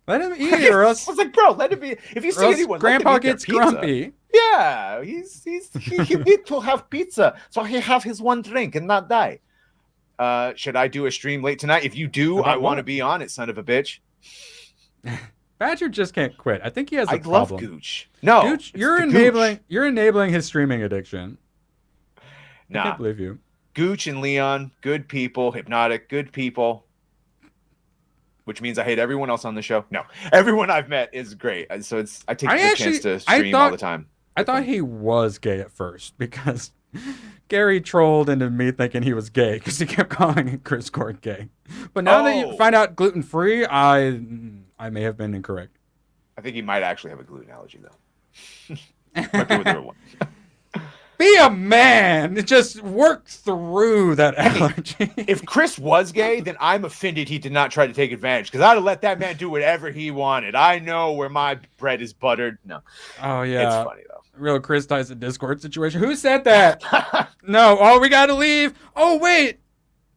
Let him eat it, or else I was like, bro, let him be. If you see anyone, Grandpa let them eat their gets pizza. grumpy. Yeah, he need to have pizza, so he have his one drink and not die. Should I do a stream late tonight? If you do, About I want to what? be on it, son of a bitch. Badger just can't quit. I think he has a I problem. love Gooch. No, Gooch, it's you're the enabling Gooch. you're enabling his streaming addiction. I Nah, can't believe you. Gooch and Leon, good people. Hypnotic, good people. Which means I hate everyone else on the show. No, everyone I've met is great. So I take the chance to stream all the time. I thought he was gay at first because Gary trolled into me thinking he was gay because he kept calling Chris Cord gay. But now that you find out gluten free, I may have been incorrect. I think he might actually have a gluten allergy though. Might be with the real one. Be a man. Just work through that allergy. If Chris was gay, then I'm offended he did not try to take advantage, because I'd have let that man do whatever he wanted. I know where my bread is buttered. No. Oh yeah. It's funny though. Real Chris Tyson Discord situation. Who said that? No. Oh, we gotta leave. Oh wait.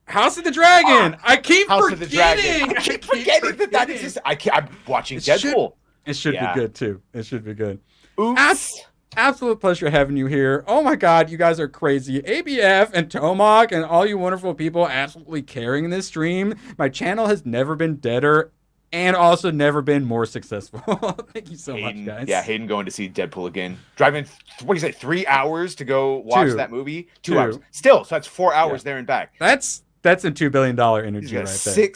House of the Dragon. I keep House forgetting. of the Dragon. I keep forgetting that exists. I'm watching Deadpool. It should Yeah. be good too. It should be good. Oops. Absolute pleasure having you here. Oh my God, you guys are crazy. ABF and Tomok and all you wonderful people absolutely carrying this stream. My channel has never been deader and also never been more successful. Thank you so much, guys. Yeah, Hayden going to see Deadpool again. Driving, what do you say, 3 hours to go watch that movie? 2 hours. Still, so that's 4 hours there and back. That's in $2 billion energy right there.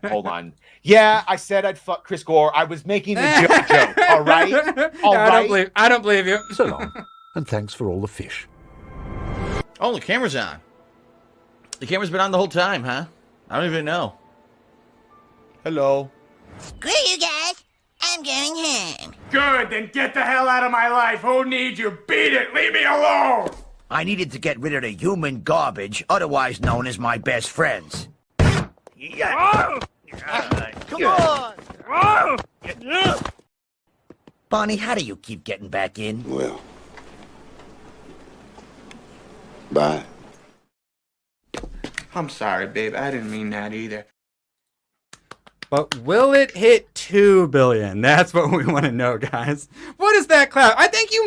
Hold on. Yeah, I said I'd fuck Chris Gore. I was making a joke. All right. I don't believe you. So long, and thanks for all the fish. Oh, the camera's on. The camera's been on the whole time, huh? I don't even know. Hello. Screw you guys. I'm going home. Good, then get the hell out of my life. Who needs you? Beat it. Leave me alone. I needed to get rid of the human garbage, otherwise known as my best friends. Come on. Bonnie, how do you keep getting back in? Well, bye. I'm sorry, babe. I didn't mean that either. But will it hit 2 billion? That's what we want to know, guys. What is that clap? I think you